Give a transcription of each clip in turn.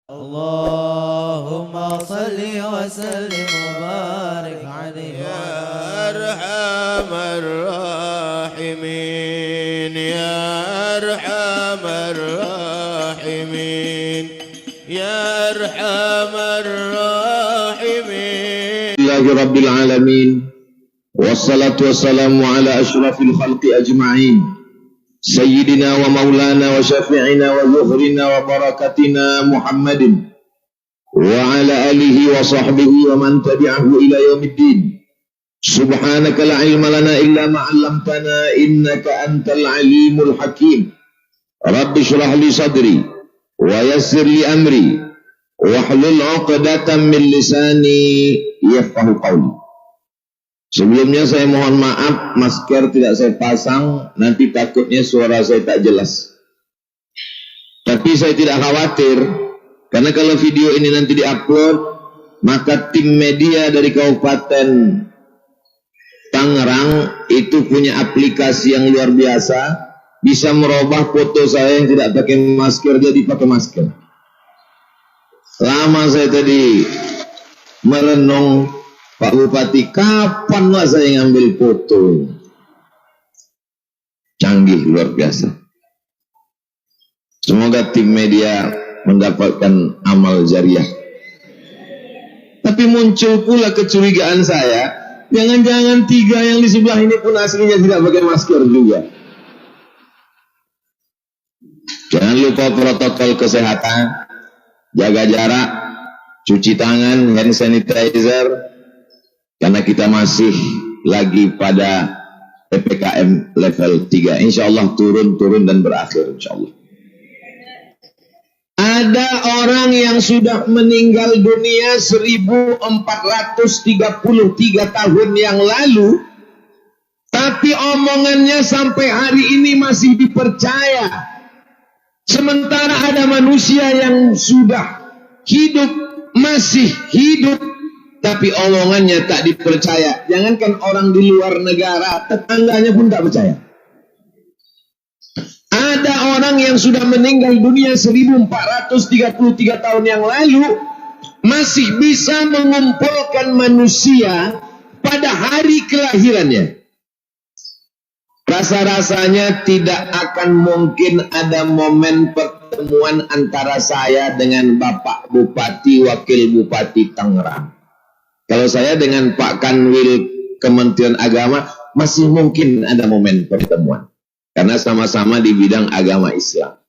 اللهم صل وسلم وبارك عليه يا أرحم الراحمين يا أرحم الراحمين يا أرحم الراحمين لله رب العالمين والصلاة والسلام على أشرف الخلق أجمعين سيدنا ومولانا وشفيعنا وزهرنا وبركتنا محمد وعلى آله وصحبه ومن تبعه إلى يوم الدين سبحانك لا علم لنا إلا ما علمتنا إنك أنت العليم الحكيم رب اشرح لي صدري ويسر لي أمري واحلل عقدة من لساني yafqahu qawli. Sebelumnya saya mohon maaf, masker tidak saya pasang, nanti takutnya suara saya tak jelas. Tapi saya tidak khawatir, karena kalau video ini nanti diupload, maka tim media dari Kabupaten Tangerang itu punya aplikasi yang luar biasa, bisa merubah foto saya yang tidak pakai masker jadi pakai masker. Lama saya tadi merenung, Pak Bupati, kapan lah saya ngambil foto? Canggih, luar biasa. Semoga tim media mendapatkan amal jariah. Tapi muncul pula kecurigaan saya, jangan-jangan tiga yang di sebelah ini pun aslinya tidak pakai masker juga. Jangan lupa protokol kesehatan, jaga jarak, cuci tangan, hand sanitizer, karena kita masih lagi pada PPKM level 3. Insya Allah turun dan berakhir insya Allah. Ada orang yang sudah meninggal dunia 1433 tahun yang lalu, tapi omongannya sampai hari ini masih dipercaya. Sementara ada manusia yang sudah hidup, masih hidup, tapi omongannya tak dipercaya. Jangankan orang di luar negara, tetangganya pun tak percaya. Ada orang yang sudah meninggal dunia 1433 tahun yang lalu, masih bisa mengumpulkan manusia pada hari kelahirannya. Rasa-rasanya tidak akan mungkin ada momen pertemuan antara saya dengan Bapak Bupati, Wakil Bupati Tangerang. Kalau saya dengan Pak Kanwil Kementerian Agama masih mungkin ada momen pertemuan, karena sama-sama di bidang agama Islam.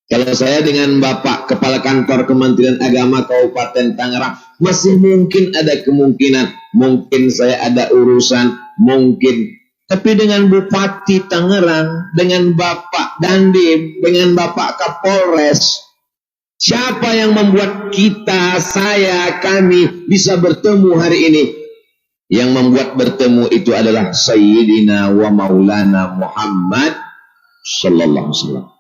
Kalau saya dengan Bapak Kepala Kantor Kementerian Agama Kabupaten Tangerang masih mungkin ada kemungkinan, mungkin saya ada urusan, mungkin. Tapi dengan Bupati Tangerang, dengan Bapak Dandim, dengan Bapak Kapolres, siapa yang membuat kita, saya, kami bisa bertemu hari ini? Yang membuat bertemu itu adalah Sayyidina wa Maulana Muhammad Sallallahu Alaihi Wasallam.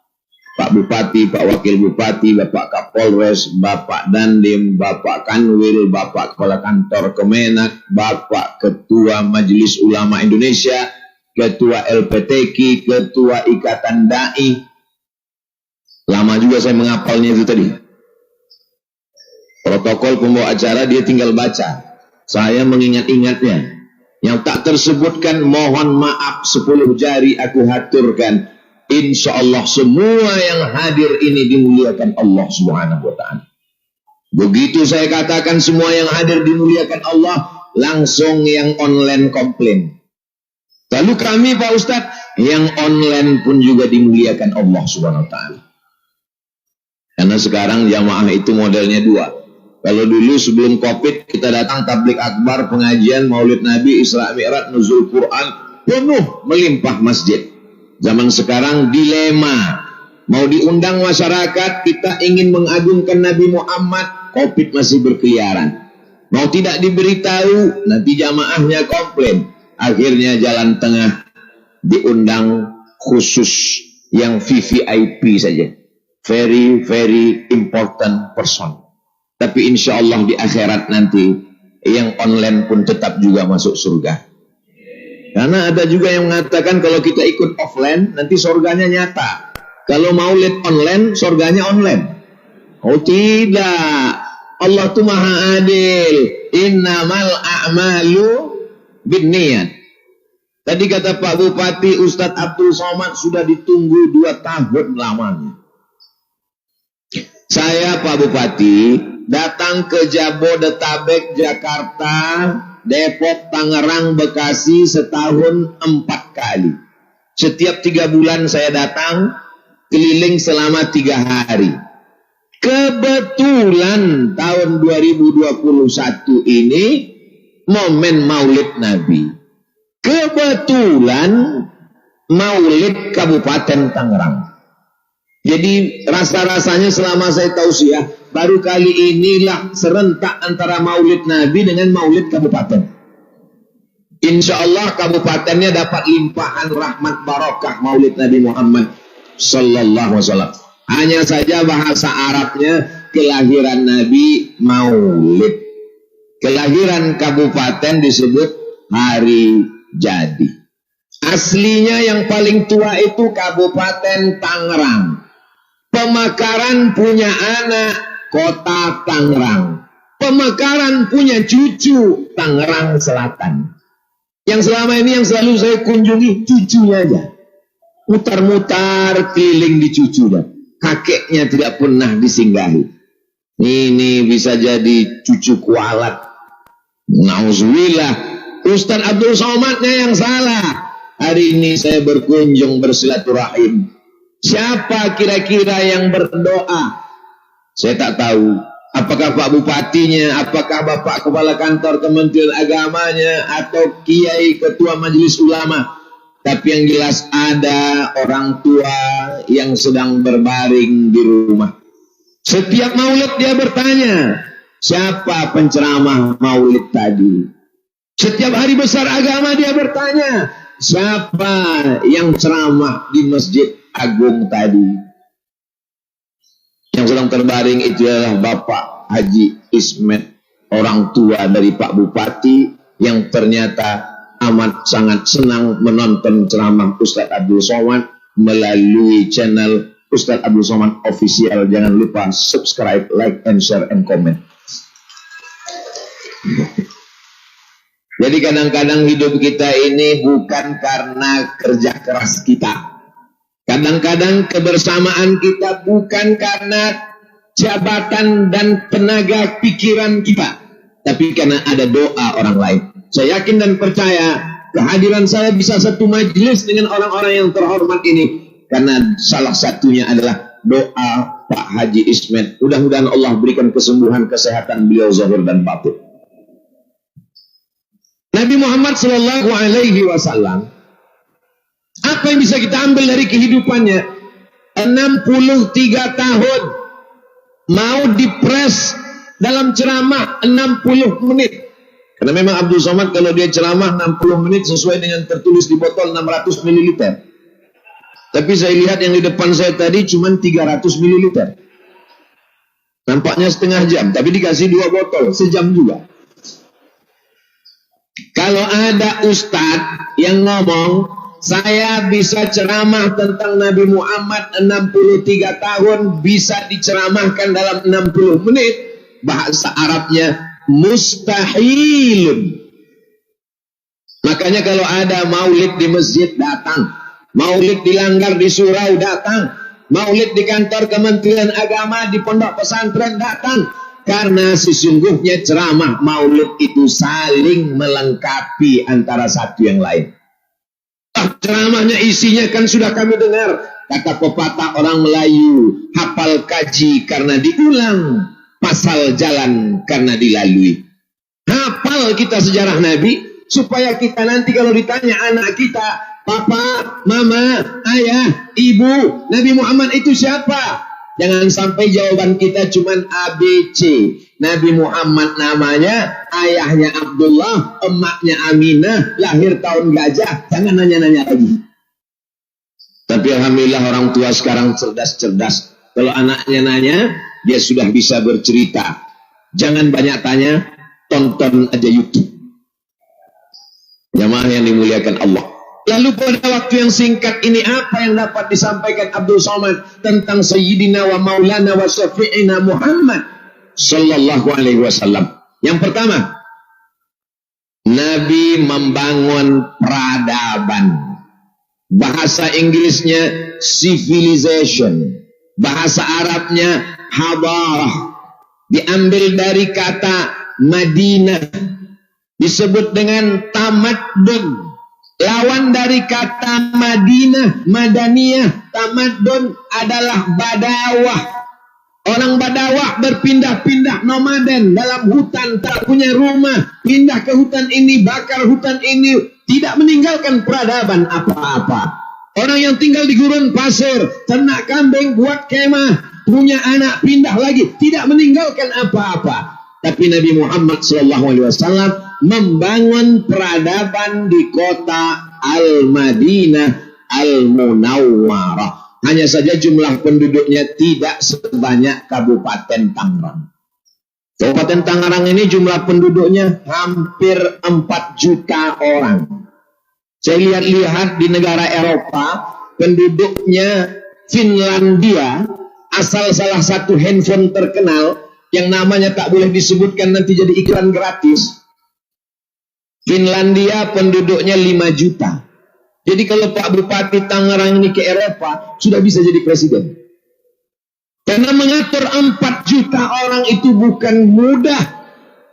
Pak Bupati, Pak Wakil Bupati, Bapak Kapolres, Bapak Dandim, Bapak Kanwil, Bapak Kepala Kantor Kemenak, Bapak Ketua Majelis Ulama Indonesia, Ketua LPTQ, Ketua Ikatan Dai. Lama juga saya menghafalnya itu tadi. Protokol pembawa acara dia tinggal baca. Saya mengingat-ingatnya. Yang tak tersebutkan mohon maaf 10 jari aku haturkan. Insya Allah semua yang hadir ini dimuliakan Allah Subhanahu wa ta'ala. Begitu saya katakan semua yang hadir dimuliakan Allah, langsung yang online komplain. Lalu kami Pak Ustadz, yang online pun juga dimuliakan Allah Subhanahu wa ta'ala. Karena sekarang jamaah itu modelnya dua. Kalau dulu sebelum Covid kita datang tablik akbar, pengajian, maulid Nabi, Isra Mi'raj, nuzul Quran, penuh melimpah masjid. Zaman sekarang dilema, mau diundang masyarakat, kita ingin mengagungkan Nabi Muhammad, Covid masih berkeliaran. Mau tidak diberitahu, nanti jamaahnya komplain. Akhirnya jalan tengah, diundang khusus yang VVIP saja. Very, very important person. Tapi insya Allah di akhirat nanti, yang online pun tetap juga masuk surga. Karena ada juga yang mengatakan kalau kita ikut offline, nanti surganya nyata. Kalau maulid online, surganya online. Oh tidak, Allah itu maha adil. Innamal a'malu binniyat. Tadi kata Pak Bupati Ustadz Abdul Somad sudah ditunggu 2 tahun lamanya. Saya Pak Bupati datang ke Jabodetabek, Jakarta, Depok, Tangerang, Bekasi setahun 4 kali. Setiap 3 bulan saya datang, keliling selama 3 hari. Kebetulan tahun 2021 ini momen Maulid Nabi. Kebetulan Maulid Kabupaten Tangerang. Jadi rasa-rasanya selama saya tausiah, baru kali inilah serentak antara Maulid Nabi dengan Maulid Kabupaten. Insya Allah kabupatennya dapat limpahan rahmat barokah Maulid Nabi Muhammad Sallallahu Alaihi Wasallam. Hanya saja bahasa Arabnya kelahiran Nabi Maulid. Kelahiran kabupaten disebut hari jadi. Aslinya yang paling tua itu Kabupaten Tangerang. Pemekaran punya anak Kota Tangerang. Pemekaran punya cucu Tangerang Selatan. Yang selama ini yang selalu saya kunjungi cucunya aja. Mutar-mutar keliling di cucunya. Kakeknya tidak pernah disinggahi. Ini bisa jadi cucu kualat. Nauzubillah. Ustadz Abdul Somadnya yang salah. Hari ini saya berkunjung bersilaturahim. Siapa kira-kira yang berdoa? Saya tak tahu. Apakah Pak Bupatinya, apakah Bapak Kepala Kantor Kementerian Agamanya, atau Kiai Ketua Majelis Ulama. Tapi yang jelas ada orang tua yang sedang berbaring di rumah. Setiap maulid dia bertanya, siapa penceramah maulid tadi? Setiap hari besar agama dia bertanya, siapa yang ceramah di Masjid Agung tadi? Yang sedang terbaring itu adalah Bapak Haji Ismet, orang tua dari Pak Bupati, yang ternyata amat sangat senang menonton ceramah Ustadz Abdul Somad melalui channel Ustadz Abdul Somad Official. Jangan lupa subscribe, like, and share, and comment. Jadi kadang-kadang hidup kita ini bukan karena kerja keras kita. Kadang-kadang kebersamaan kita bukan karena jabatan dan tenaga pikiran kita, tapi karena ada doa orang lain. Saya yakin dan percaya kehadiran saya bisa satu majelis dengan orang-orang yang terhormat ini karena salah satunya adalah doa Pak Haji Ismet. Mudah-mudahan Allah berikan kesembuhan, kesehatan beliau zahir dan batin. Nabi Muhammad Sallallahu Alaihi Wasallam, apa yang bisa kita ambil dari kehidupannya? 63 tahun mau dipres dalam ceramah 60 menit. Karena memang Abdul Somad kalau dia ceramah 60 menit sesuai dengan tertulis di botol 600 ml. Tapi saya lihat yang di depan saya tadi cuma 300 ml. Nampaknya setengah jam, tapi dikasih 2 botol, sejam juga. Kalau ada ustadz yang ngomong, saya bisa ceramah tentang Nabi Muhammad 63 tahun, bisa diceramahkan dalam 60 menit, bahasa Arabnya mustahilun. Makanya kalau ada maulid di masjid, datang. Maulid di langgar di surau, datang. Maulid di kantor Kementerian Agama, di pondok pesantren, datang. Karena sesungguhnya ceramah maulid itu saling melengkapi antara satu yang lain. Ceramahnya isinya kan sudah kami dengar. Kata pepatah orang Melayu, hafal kaji karena diulang, pasal jalan karena dilalui. Hafal kita sejarah Nabi, supaya kita nanti kalau ditanya anak kita, papa, mama, ayah, ibu, Nabi Muhammad itu siapa? Jangan sampai jawaban kita cuman ABC. Nabi Muhammad namanya, ayahnya Abdullah, emaknya Aminah, lahir tahun gajah. Jangan nanya-nanya lagi. Tapi alhamdulillah orang tua sekarang cerdas-cerdas. Kalau anaknya nanya, dia sudah bisa bercerita. Jangan banyak tanya, tonton aja YouTube. Jamaah yang dimuliakan Allah. Lalu pada waktu yang singkat ini apa yang dapat disampaikan Abdul Somad tentang Sayyidina wa Maulana wa Syafi'ina Muhammad sallallahu alaihi wasallam? Yang pertama, Nabi membangun peradaban. Bahasa Inggrisnya civilization, bahasa Arabnya hadarah. Diambil dari kata Madinah, disebut dengan tamadun. Lawan dari kata Madinah, Madaniyah, tamadun adalah badawah. Orang badawah berpindah-pindah nomaden dalam hutan, tak punya rumah, pindah ke hutan ini, bakar hutan ini, tidak meninggalkan peradaban apa-apa. Orang yang tinggal di gurun pasir, ternak kambing, buat kemah, punya anak, pindah lagi, tidak meninggalkan apa-apa. Tapi Nabi Muhammad SAW membangun peradaban di kota Al-Madinah Al-Munawwarah. Hanya saja jumlah penduduknya tidak sebanyak Kabupaten Tangerang. Kabupaten Tangerang ini jumlah penduduknya hampir 4 juta orang. Saya lihat-lihat di negara Eropa, penduduknya Finlandia, asal salah satu handphone terkenal, yang namanya tak boleh disebutkan nanti jadi iklan gratis. Finlandia penduduknya 5 juta. Jadi kalau Pak Bupati Tangerang ini ke Eropa, sudah bisa jadi presiden. Karena mengatur 4 juta orang itu bukan mudah.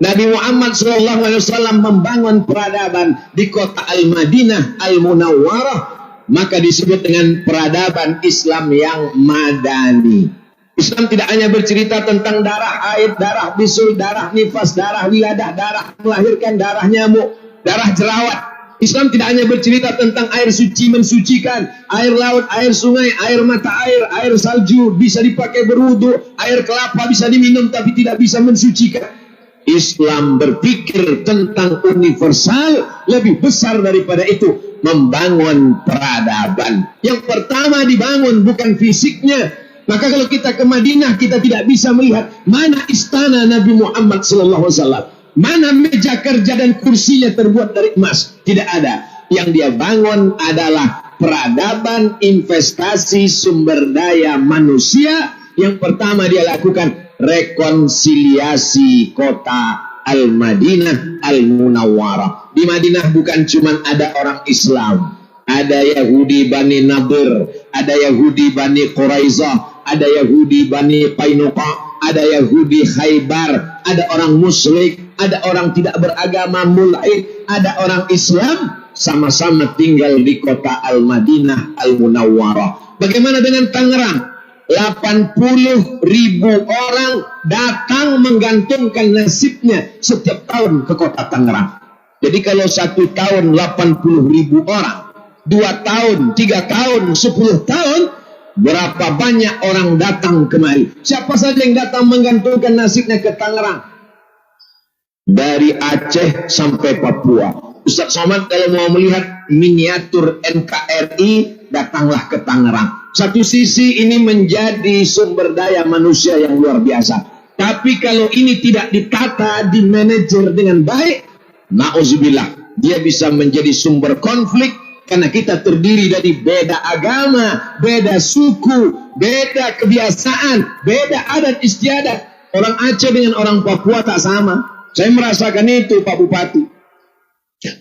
Nabi Muhammad SAW membangun peradaban di kota Al-Madinah Al-Munawwarah, maka disebut dengan peradaban Islam yang madani. Islam tidak hanya bercerita tentang darah haid, darah bisul, darah nifas, darah wiladah, darah melahirkan, darah nyamuk, darah jerawat. Islam tidak hanya bercerita tentang air suci mensucikan, air laut, air sungai, air mata air, air salju bisa dipakai berwudu, air kelapa bisa diminum tapi tidak bisa mensucikan. Islam berpikir tentang universal, lebih besar daripada itu, membangun peradaban. Yang pertama dibangun bukan fisiknya. Maka kalau kita ke Madinah, kita tidak bisa melihat mana istana Nabi Muhammad SAW. Mana meja kerja dan kursinya terbuat dari emas? Tidak ada. Yang dia bangun adalah peradaban investasi sumber daya manusia. Yang pertama dia lakukan rekonsiliasi kota Al-Madinah Al-Munawwarah. Di Madinah bukan cuma ada orang Islam. Ada Yahudi Bani Nadir, ada Yahudi Bani Quraizah, ada Yahudi Bani Qainuqa, ada Yahudi Khaybar, ada orang musyrik, ada orang tidak beragama mulhid, ada orang Islam, sama-sama tinggal di kota Al-Madinah Al-Munawwarah. Bagaimana dengan Tangerang? 80.000 orang datang menggantungkan nasibnya setiap tahun ke kota Tangerang. Jadi kalau 1 tahun 80.000 orang, 2 tahun, 3 tahun, 10 tahun, berapa banyak orang datang kemari? Siapa saja yang datang menggantungkan nasibnya ke Tangerang? Dari Aceh sampai Papua. Ustaz Somad kalau mau melihat miniatur NKRI, datanglah ke Tangerang. Satu sisi ini menjadi sumber daya manusia yang luar biasa. Tapi kalau ini tidak ditata, dimanajer dengan baik, na'udzubillah, dia bisa menjadi sumber konflik. Karena kita terdiri dari beda agama, beda suku, beda kebiasaan, beda adat istiadat. Orang Aceh dengan orang Papua tak sama. Saya merasakan itu, Pak Bupati.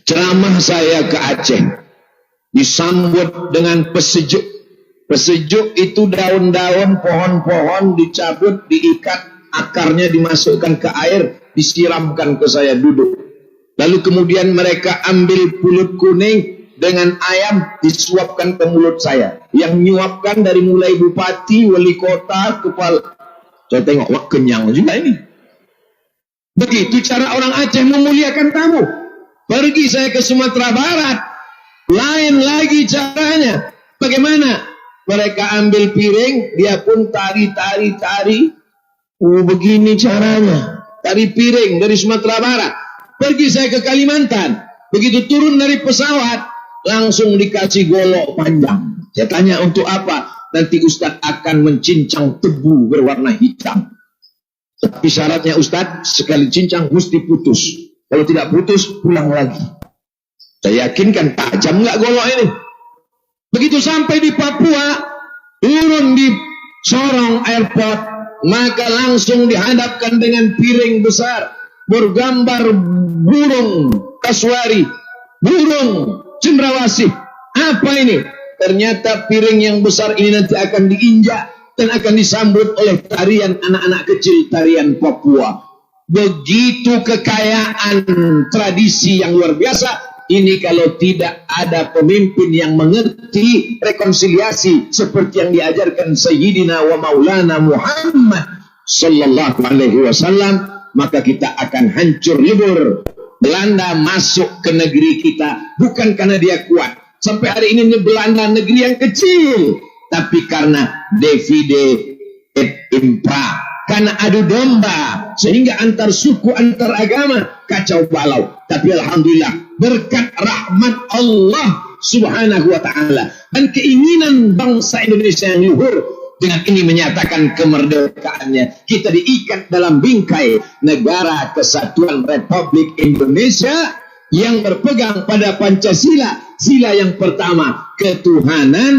Ceramah saya ke Aceh disambut dengan pesejuk. Pesejuk itu daun-daun, pohon-pohon dicabut, diikat, akarnya dimasukkan ke air, disiramkan ke saya duduk. Lalu kemudian mereka ambil pulut kuning dengan ayam disuapkan ke mulut saya. Yang nyuapkan dari mulai bupati, wali kota, kepala. Saya tengok, wah kenyang juga ini. Begitu cara orang Aceh memuliakan tamu. Pergi saya ke Sumatera Barat, lain lagi caranya. Bagaimana? Mereka ambil piring, dia pun tari. Begini caranya. Tari piring dari Sumatera Barat. Pergi saya ke Kalimantan. Begitu turun dari pesawat, langsung dikasih golok panjang. Saya tanya untuk apa? Nanti Ustadz akan mencincang tebu berwarna hitam. Tapi syaratnya Ustadz, sekali cincang mesti putus. Kalau tidak putus, pulang lagi. Saya yakin kan tajam nggak golok ini. Begitu sampai di Papua, turun di Sorong Airport, maka langsung dihadapkan dengan piring besar bergambar burung kasuari, burung cendrawasih. Apa ini? Ternyata piring yang besar ini nanti akan diinjak dan akan disambut oleh tarian anak-anak kecil, tarian Papua. Begitu kekayaan tradisi yang luar biasa. Ini kalau tidak ada pemimpin yang mengerti rekonsiliasi seperti yang diajarkan Sayyidina wa Maulana Muhammad sallallahu alaihi wasallam, maka kita akan hancur lebur. Belanda masuk ke negeri kita bukan karena dia kuat. Sampai hari ini Belanda negeri yang kecil, tapi karena divide et impera, karena adu domba, sehingga antar suku, antar agama kacau balau. Tapi alhamdulillah, berkat rahmat Allah subhanahu wa ta'ala dan keinginan bangsa Indonesia yang luhur, dengan ini menyatakan kemerdekaannya, kita diikat dalam bingkai Negara Kesatuan Republik Indonesia yang berpegang pada Pancasila. Sila yang pertama, ketuhanan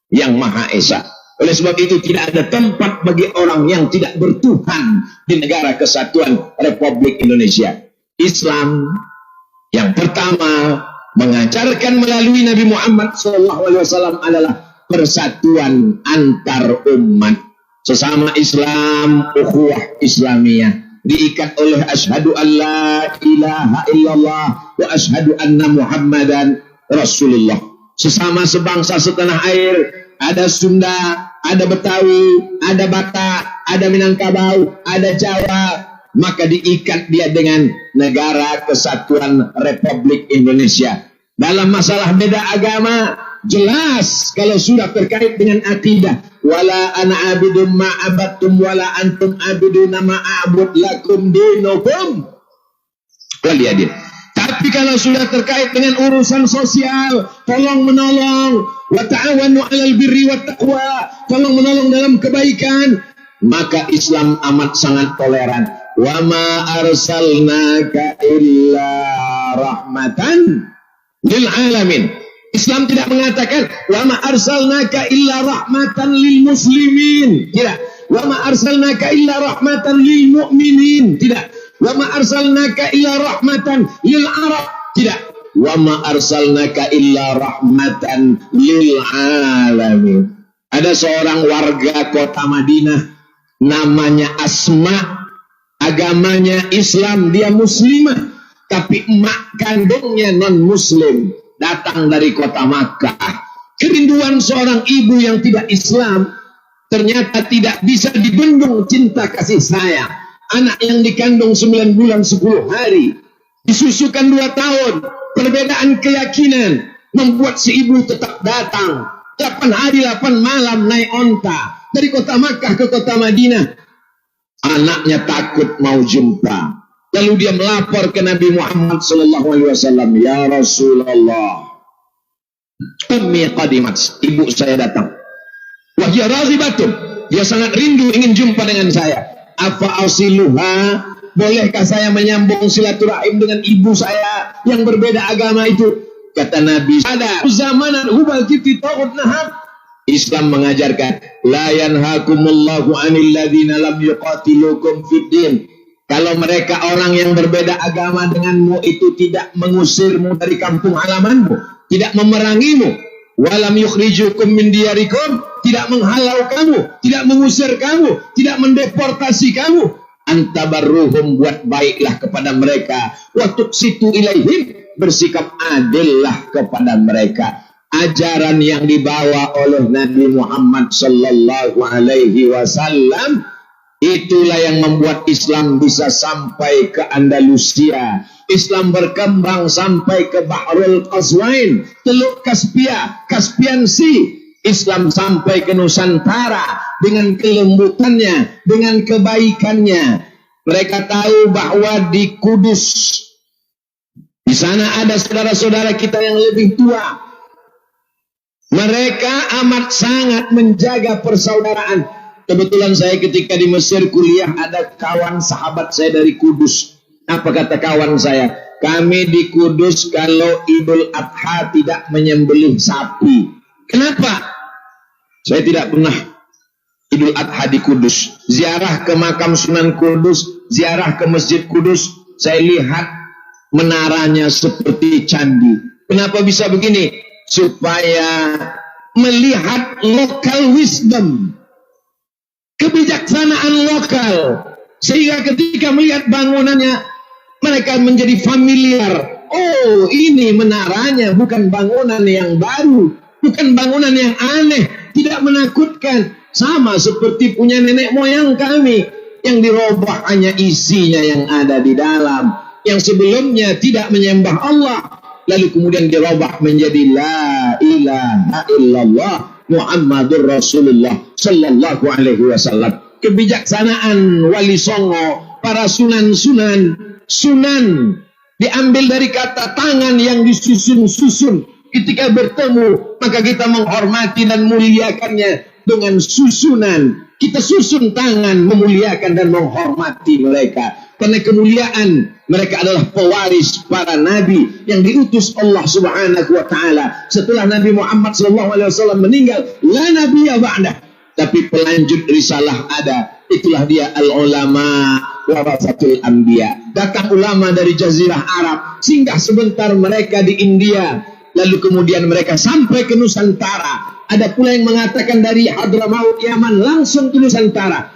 yang Maha Esa. Oleh sebab itu tidak ada tempat bagi orang yang tidak bertuhan di Negara Kesatuan Republik Indonesia. Islam yang pertama mengajarkan melalui Nabi Muhammad SAW adalah persatuan antar umat. Sesama Islam, ukhuwah Islamiyah, diikat oleh asyhadu an la ilaha illallah wa asyhadu anna Muhammadan Rasulullah. Sesama sebangsa setanah air, ada Sunda, ada Betawi, ada Batak, ada Minangkabau, ada Jawa, maka diikat dia dengan Negara Kesatuan Republik Indonesia. Dalam masalah beda agama, jelas kalau sudah terkait dengan akidah, wala ana abidum ma abattum wala antum abiduna ma a'bud lakum dinukum waliyadin. Tapi kalau sudah terkait dengan urusan sosial, tolong menolong, wa ta'awanu 'alal birri wat taqwa, tolong menolong dalam kebaikan, maka Islam amat sangat toleran. Wa ma arsalnaka illa rahmatan lil alamin. Islam tidak mengatakan wa ma arsalnaka illa rahmatan lil muslimin, tidak. Wa ma arsalnaka illa rahmatan lil mu'minin, tidak. Wa ma arsalnaka illa rahmatan lil arab, tidak. Wa ma arsalnaka illa rahmatan lil alamin. Ada seorang warga kota Madinah namanya Asma, agamanya Islam, dia muslimah, tapi emak kandungnya non muslim, datang dari kota Makkah. Kerinduan seorang ibu yang tidak Islam ternyata tidak bisa dibendung cinta kasih sayang. Anak yang dikandung 9 bulan 10 hari, disusukan 2 tahun, perbedaan keyakinan membuat si ibu tetap datang 8 hari 8 malam naik onta dari kota Makkah ke kota Madinah. Anaknya takut mau jumpa. Lalu dia melapor ke Nabi Muhammad SAW. Ya Rasulullah, ummi qadimat, ibu saya datang. Wahya razibatun, dia sangat rindu ingin jumpa dengan saya. Afa asiluha, bolehkah saya menyambung silaturahim dengan ibu saya yang berbeda agama itu? Kata Nabi, ada zamanan hubal kiti ta'ud nahab. Islam mengajarkan, la yanhakumullahu 'anil ladzina lam yuqatilukum fid din. Kalau mereka orang yang berbeda agama denganmu itu tidak mengusirmu dari kampung halamanmu, tidak memerangimu, walam yukhrijukum min diyarikum, tidak menghalau kamu, tidak mengusir kamu, tidak mendeportasi kamu, antabarruhum, buat baiklah kepada mereka, wa tuqsitu ilaihim, bersikap adillah kepada mereka. Ajaran yang dibawa oleh Nabi Muhammad sallallahu alaihi wasallam itulah yang membuat Islam bisa sampai ke Andalusia. Islam berkembang sampai ke Bahrul Qazwain, Teluk Kaspia, Caspian Sea. Islam sampai ke Nusantara dengan kelembutannya, dengan kebaikannya. Mereka tahu bahwa di Kudus, di sana ada saudara-saudara kita yang lebih tua. Mereka amat sangat menjaga persaudaraan. Kebetulan saya ketika di Mesir kuliah, ada kawan sahabat saya dari Kudus. Apa kata kawan saya? kami di Kudus kalau Idul Adha tidak menyembelih sapi. Kenapa? Saya tidak pernah Idul Adha di Kudus. Ziarah ke makam Sunan Kudus, ziarah ke Masjid Kudus, saya lihat menaranya seperti candi. Kenapa bisa begini? Supaya melihat local wisdom, kebijaksanaan lokal, sehingga ketika melihat bangunannya mereka menjadi familiar. Oh, ini menaranya, bukan bangunan yang baru, bukan bangunan yang aneh, tidak menakutkan. Sama seperti punya nenek moyang kami, yang dirubah hanya isinya yang ada di dalam, yang sebelumnya tidak menyembah Allah, lalu kemudian dirubah menjadi la ilaha illallah Muhammadur Rasulullah sallallahu alaihi wasallam. Kebijaksanaan Wali Songo, para sunan-sunan, sunan diambil dari kata tangan yang disusun-susun. Ketika bertemu, maka kita menghormati dan muliakannya dengan susunan. Kita susun tangan, memuliakan dan menghormati mereka. Karena kemuliaan, mereka adalah pewaris para nabi yang diutus Allah Subhanahu wa taala. Setelah Nabi Muhammad SAW meninggal, la nabiyya ba'dah, tapi pelanjut risalah ada. Itulah dia al-ulama warasatul anbiya. Datang ulama dari jazirah Arab, singgah sebentar mereka di India, lalu kemudian mereka sampai ke Nusantara. Ada pula yang mengatakan dari Hadramaut Yaman langsung ke Nusantara.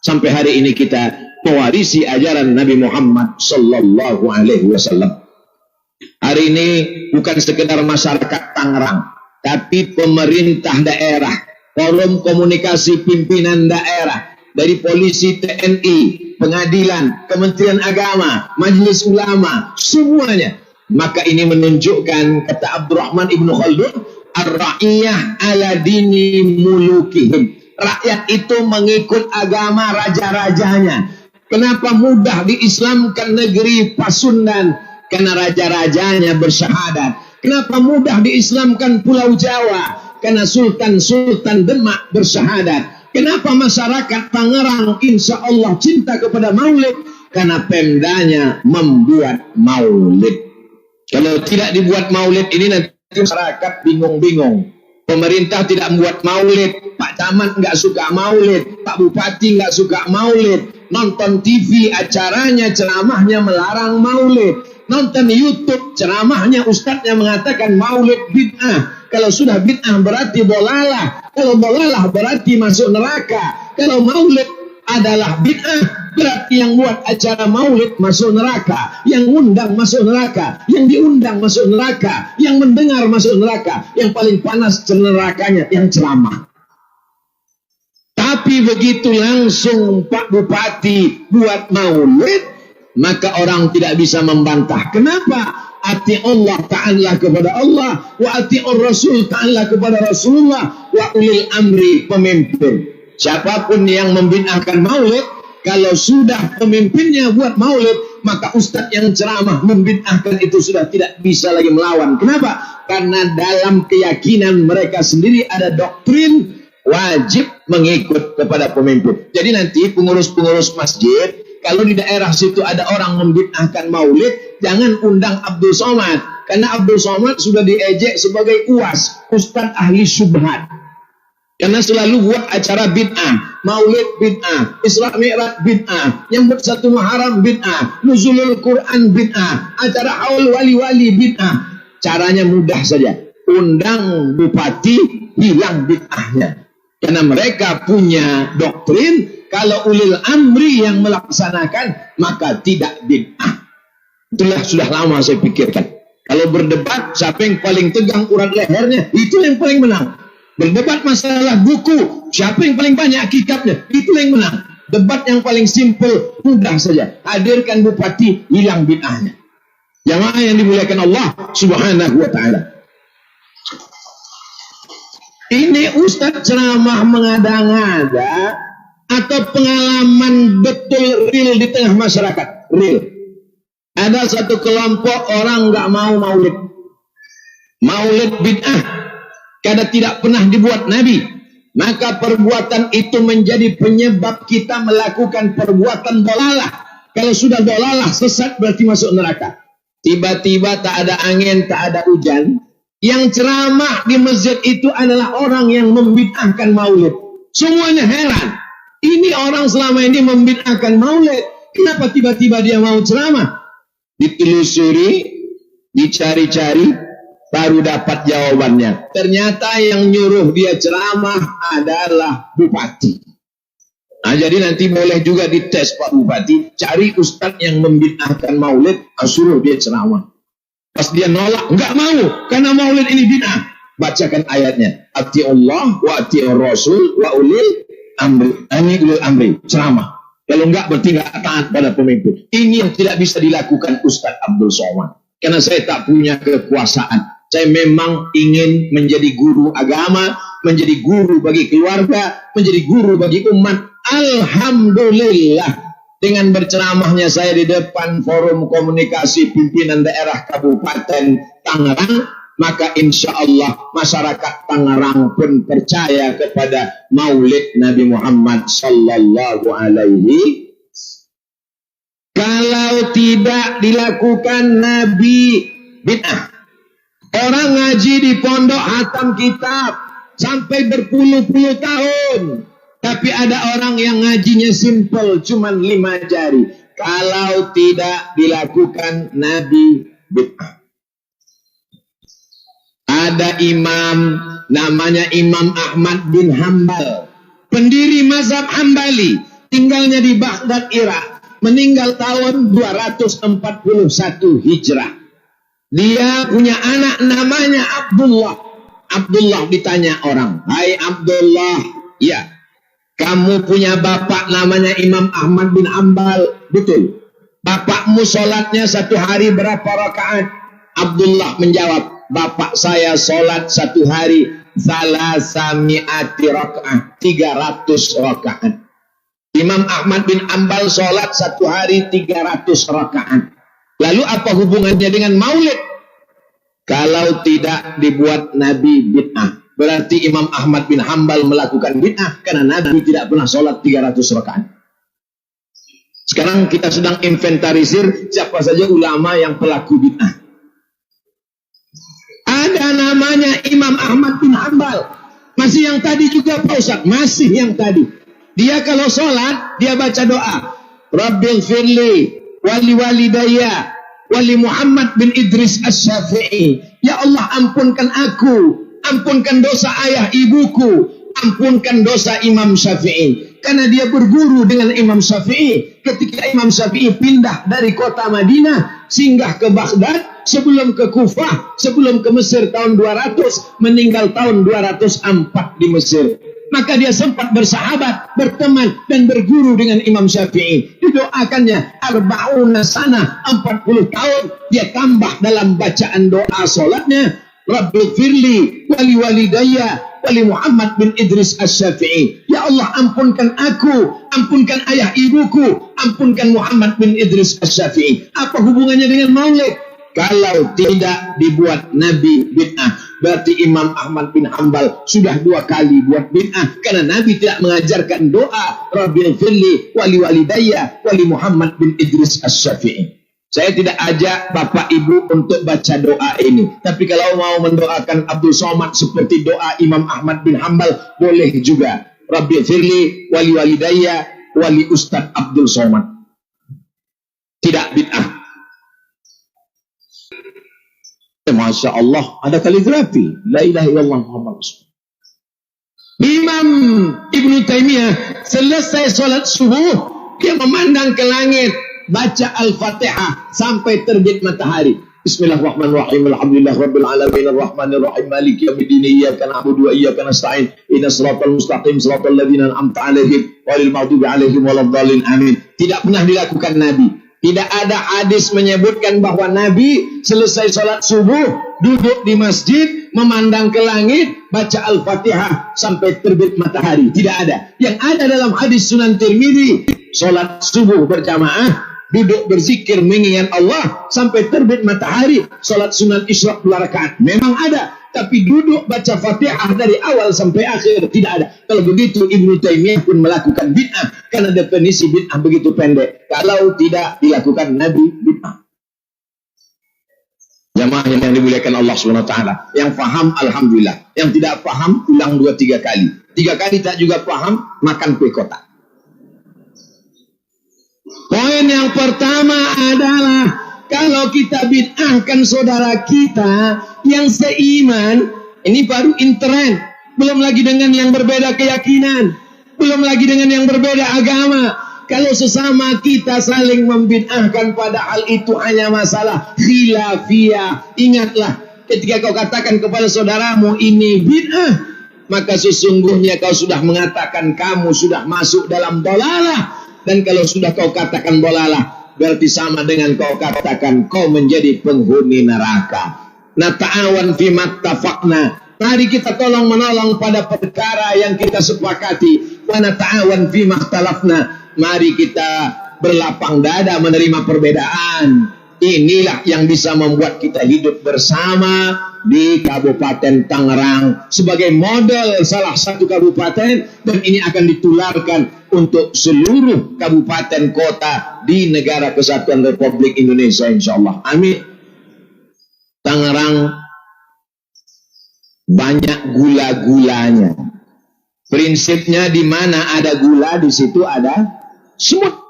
Sampai hari ini kita mewarisi ajaran Nabi Muhammad sallallahu alaihi wasallam. Hari ini bukan sekedar masyarakat Tangerang, tapi pemerintah daerah, forum komunikasi pimpinan daerah, dari polisi, TNI, pengadilan, Kementerian Agama, Majelis Ulama, semuanya. Maka ini menunjukkan, kata Abdurrahman Ibnu Khaldun, ar-ra'iyah ala dini mulukihim. Rakyat itu mengikut agama raja-rajanya. Kenapa mudah diislamkan negeri Pasundan? Karena raja-rajanya bersyahadat. Kenapa mudah diislamkan Pulau Jawa? Karena sultan-sultan Demak bersyahadat. Kenapa masyarakat Tangerang insya Allah cinta kepada maulid? Karena pemdanya membuat maulid. Kalau tidak dibuat maulid ini, nanti masyarakat bingung-bingung. Pemerintah tidak membuat maulid, Pak Camat nggak suka maulid, Pak Bupati nggak suka maulid, nonton TV acaranya, ceramahnya melarang maulid, nonton YouTube ceramahnya, ustadznya mengatakan maulid bid'ah. Kalau sudah bid'ah berarti dolalah, kalau dolalah berarti masuk neraka. Kalau maulid adalah bid'ah, berarti yang buat acara maulid masuk neraka, yang undang masuk neraka, yang diundang masuk neraka, yang mendengar masuk neraka, yang paling panas nerakanya yang ceramah. Tapi begitu langsung Pak Bupati buat maulid, maka orang tidak bisa membantah. Kenapa? Ati Allah, ta'ala kepada Allah, wa ati'ur Rasul, ta'ala kepada Rasulullah, wa ulil amri, pemimpin. Siapapun yang membid'ahkan maulid, kalau sudah pemimpinnya buat maulid, maka ustadz yang ceramah membid'ahkan itu sudah tidak bisa lagi melawan. Kenapa? Karena dalam keyakinan mereka sendiri ada doktrin wajib mengikut kepada pemimpin. Jadi nanti pengurus-pengurus masjid, kalau di daerah situ ada orang membid'ahkan maulid, jangan undang Abdul Somad. Karena Abdul Somad sudah diejek sebagai UAS, Ustadz Ahli Syubhat. Karena selalu buat acara bid'ah, maulid bid'ah, Isra Mi'raj bid'ah, nyambut 1 Muharram bid'ah, nuzulul Quran bid'ah, acara haul wali-wali bid'ah. Caranya mudah saja, undang bupati, hilang bid'ahnya. Karena mereka punya doktrin, kalau ulil amri yang melaksanakan, maka tidak bid'ah. Itulah sudah lama saya pikirkan. Kalau berdebat, siapa yang paling tegang urat lehernya, itu yang paling menang. Berdebat masalah buku, siapa yang paling banyak kitabnya, itu yang menang. Debat yang paling simple, mudah saja. Hadirkan bupati, hilang bid'ahnya. Jamaah yang dimuliakan Allah Subhanahu wa ta'ala. Ini ustadz ceramah mengada-ngada atau pengalaman betul real di tengah masyarakat? Real. Ada satu kelompok orang nggak mau maulid. Maulid bid'ah. Karena tidak pernah dibuat Nabi. Maka perbuatan itu menjadi penyebab kita melakukan perbuatan dolalah. Kalau sudah dolalah, sesat berarti masuk neraka. Tiba-tiba tak ada angin, tak ada hujan. Yang ceramah di masjid itu adalah orang yang membid'ahkan maulid. Semuanya heran. Ini orang selama ini membid'ahkan maulid. Kenapa tiba-tiba dia mau ceramah? Ditelusuri, dicari-cari, baru dapat jawabannya. Ternyata yang nyuruh dia ceramah adalah bupati. Nah, jadi nanti boleh juga dites Pak Bupati, cari ustadz yang membid'ahkan maulid, suruh dia ceramah. Pas dia nolak, enggak mau, karena maulid ini bid'ah. Bacakan ayatnya, ati Allah wa ati Rasul wa ulil amri. Ini ulil amri, ceramah. Kalau enggak berarti enggak taat pada pemimpin. Ini yang tidak bisa dilakukan Ustadz Abdul Somad. Karena saya tak punya kekuasaan. Saya memang ingin menjadi guru agama, menjadi guru bagi keluarga, menjadi guru bagi umat. Alhamdulillah, dengan berceramahnya saya di depan forum komunikasi pimpinan daerah Kabupaten Tangerang, maka insya Allah masyarakat Tangerang pun percaya kepada Maulid Nabi Muhammad sallallahu alaihi. Kalau tidak dilakukan Nabi bid'ah. Orang ngaji di pondok hatam kitab sampai berpuluh-puluh tahun. Tapi ada orang yang ngajinya simple, cuman 5 jari. Kalau tidak dilakukan Nabi bid'ah. Ada imam, namanya Imam Ahmad bin Hambal. Pendiri mazhab Hambali. Tinggalnya di Baghdad, Irak. Meninggal tahun 241 Hijrah. Dia punya anak namanya Abdullah. Abdullah ditanya orang, hai Abdullah, ya, kamu punya bapak namanya Imam Ahmad bin Hambal, betul? Bapakmu sholatnya satu hari berapa rakaat? Abdullah menjawab, bapak saya sholat satu hari salasami'ati rakaat, 300 rakaat. Imam Ahmad bin Hambal sholat satu hari 300 rakaat. Lalu apa hubungannya dengan maulid? Kalau tidak dibuat Nabi bid'ah, berarti Imam Ahmad bin Hambal melakukan bid'ah karena Nabi tidak pernah sholat 300 rakaat. Sekarang kita sedang inventarisir siapa saja ulama yang pelaku bid'ah. Ada namanya Imam Ahmad bin Hambal. Masih yang tadi juga Pak Ustaz, masih yang tadi. Dia kalau sholat, dia baca doa. Rabbil firli wali walidayya wali Muhammad bin Idris Asy-Syafi'i. Ya Allah, ampunkan aku, ampunkan dosa ayah ibuku, ampunkan dosa Imam Syafi'i. Karena dia berguru dengan Imam Syafi'i. Ketika Imam Syafi'i pindah dari kota Madinah, singgah ke Baghdad, sebelum ke Kufah, sebelum ke Mesir tahun 200, meninggal tahun 204 di Mesir. Maka dia sempat bersahabat, berteman, dan berguru dengan Imam Syafi'i. Didoakannya arba'una sana, 40 tahun. Dia tambah dalam bacaan doa solatnya, Rabbil firli wali walidayya wali Muhammad bin Idris Asy-Syafi'i. Ya Allah, ampunkan aku, ampunkan ayah ibuku, ampunkan Muhammad bin Idris Asy-Syafi'i. Apa hubungannya dengan maulid? Kalau tidak dibuat Nabi bid'ah, berarti Imam Ahmad bin Hambal sudah 2 kali buat bid'ah. Karena Nabi tidak mengajarkan doa Rabbil firli wali walidayya wali Muhammad bin Idris Asy-Syafi'i. Saya tidak ajak Bapak Ibu untuk baca doa ini. Tapi kalau mau mendoakan Abdul Somad seperti doa Imam Ahmad bin Hambal, boleh juga. Rabbil firli wali walidayya wali Ustadz Abdul Somad. Tidak bid'ah. Masya Allah, ada kaligrafi. La ilaha illallah Muhammad Rasul. Imam Ibnu Taimiyah selesai sholat subuh, dia memandang ke langit, baca Al-Fatihah sampai terbit matahari. Bismillahirrahmanirrahim. Alhamdulillah rabbil alamin arrahmanir rahim maliki yaumiddin iyyaka na'budu wa iyyaka nasta'in ihdinas siratal mustaqim siratal ladzina an'amta 'alaihim ghairil maghdubi 'alaihim waladdallin amin. Tidak pernah dilakukan Nabi. Tidak ada hadis menyebutkan bahwa Nabi selesai sholat subuh, duduk di masjid, memandang ke langit, baca Al-Fatihah sampai terbit matahari. Tidak ada. Yang ada dalam hadis Sunan Tirmidzi, sholat subuh berjamaah, duduk berzikir mengingat Allah sampai terbit matahari. Sholat Sunan Isyraq 2 rakaat. Memang ada. Tapi duduk baca Fatihah dari awal sampai akhir tidak ada. Kalau begitu Ibnu Taimiyah pun melakukan bid'ah karena definisi bid'ah begitu pendek. Kalau tidak dilakukan Nabi bid'ah. Jamaah yang dimuliakan Allah SWT. Yang faham, alhamdulillah. Yang tidak faham, ulang 2-3 kali. 3 kali tak juga paham, makan kue kotak. Poin yang pertama adalah, kalau kita bid'ahkan saudara kita yang seiman, ini baru intern. Belum lagi dengan yang berbeda keyakinan. Belum lagi dengan yang berbeda agama. Kalau sesama kita saling membid'ahkan padahal itu hanya masalah khilafiyah. Ingatlah, ketika kau katakan kepada saudaramu ini bid'ah, maka sesungguhnya kau sudah mengatakan kamu sudah masuk dalam dalalah. Dan kalau sudah kau katakan dalalah, berarti sama dengan kau katakan kau menjadi penghuni neraka. Nata'awan fi mattafaqna. Mari kita tolong menolong pada perkara yang kita sepakati. Wa nata'awan fi makhtalafna. Mari kita berlapang dada menerima perbedaan. Inilah yang bisa membuat kita hidup bersama di Kabupaten Tangerang sebagai model salah satu kabupaten, dan ini akan ditularkan untuk seluruh kabupaten kota di Negara Kesatuan Republik Indonesia, insyaallah. Amin. Tangerang banyak gula-gulanya. Prinsipnya di mana ada gula, di situ ada semut.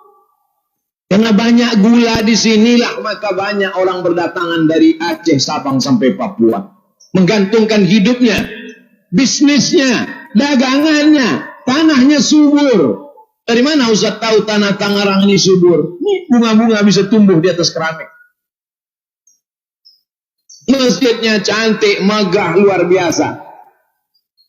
Karena banyak gula di sinilah maka banyak orang berdatangan dari Aceh, Sabang sampai Papua, menggantungkan hidupnya, bisnisnya, dagangannya, tanahnya subur. Dari mana Ustaz tahu tanah Tangerang ini subur? Ini bunga-bunga bisa tumbuh di atas keramik. Masjidnya cantik, megah, luar biasa.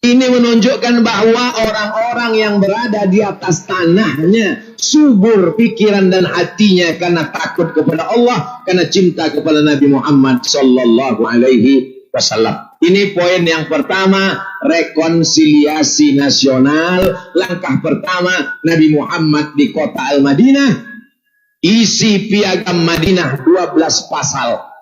Ini menunjukkan bahwa orang-orang yang berada di atas tanahnya subur pikiran dan hatinya karena takut kepada Allah, karena cinta kepada Nabi Muhammad sallallahu alaihi wasallam. Ini poin yang pertama, rekonsiliasi nasional. Langkah pertama, Nabi Muhammad di kota Al-Madinah. Isi piagam Madinah 12 pasal.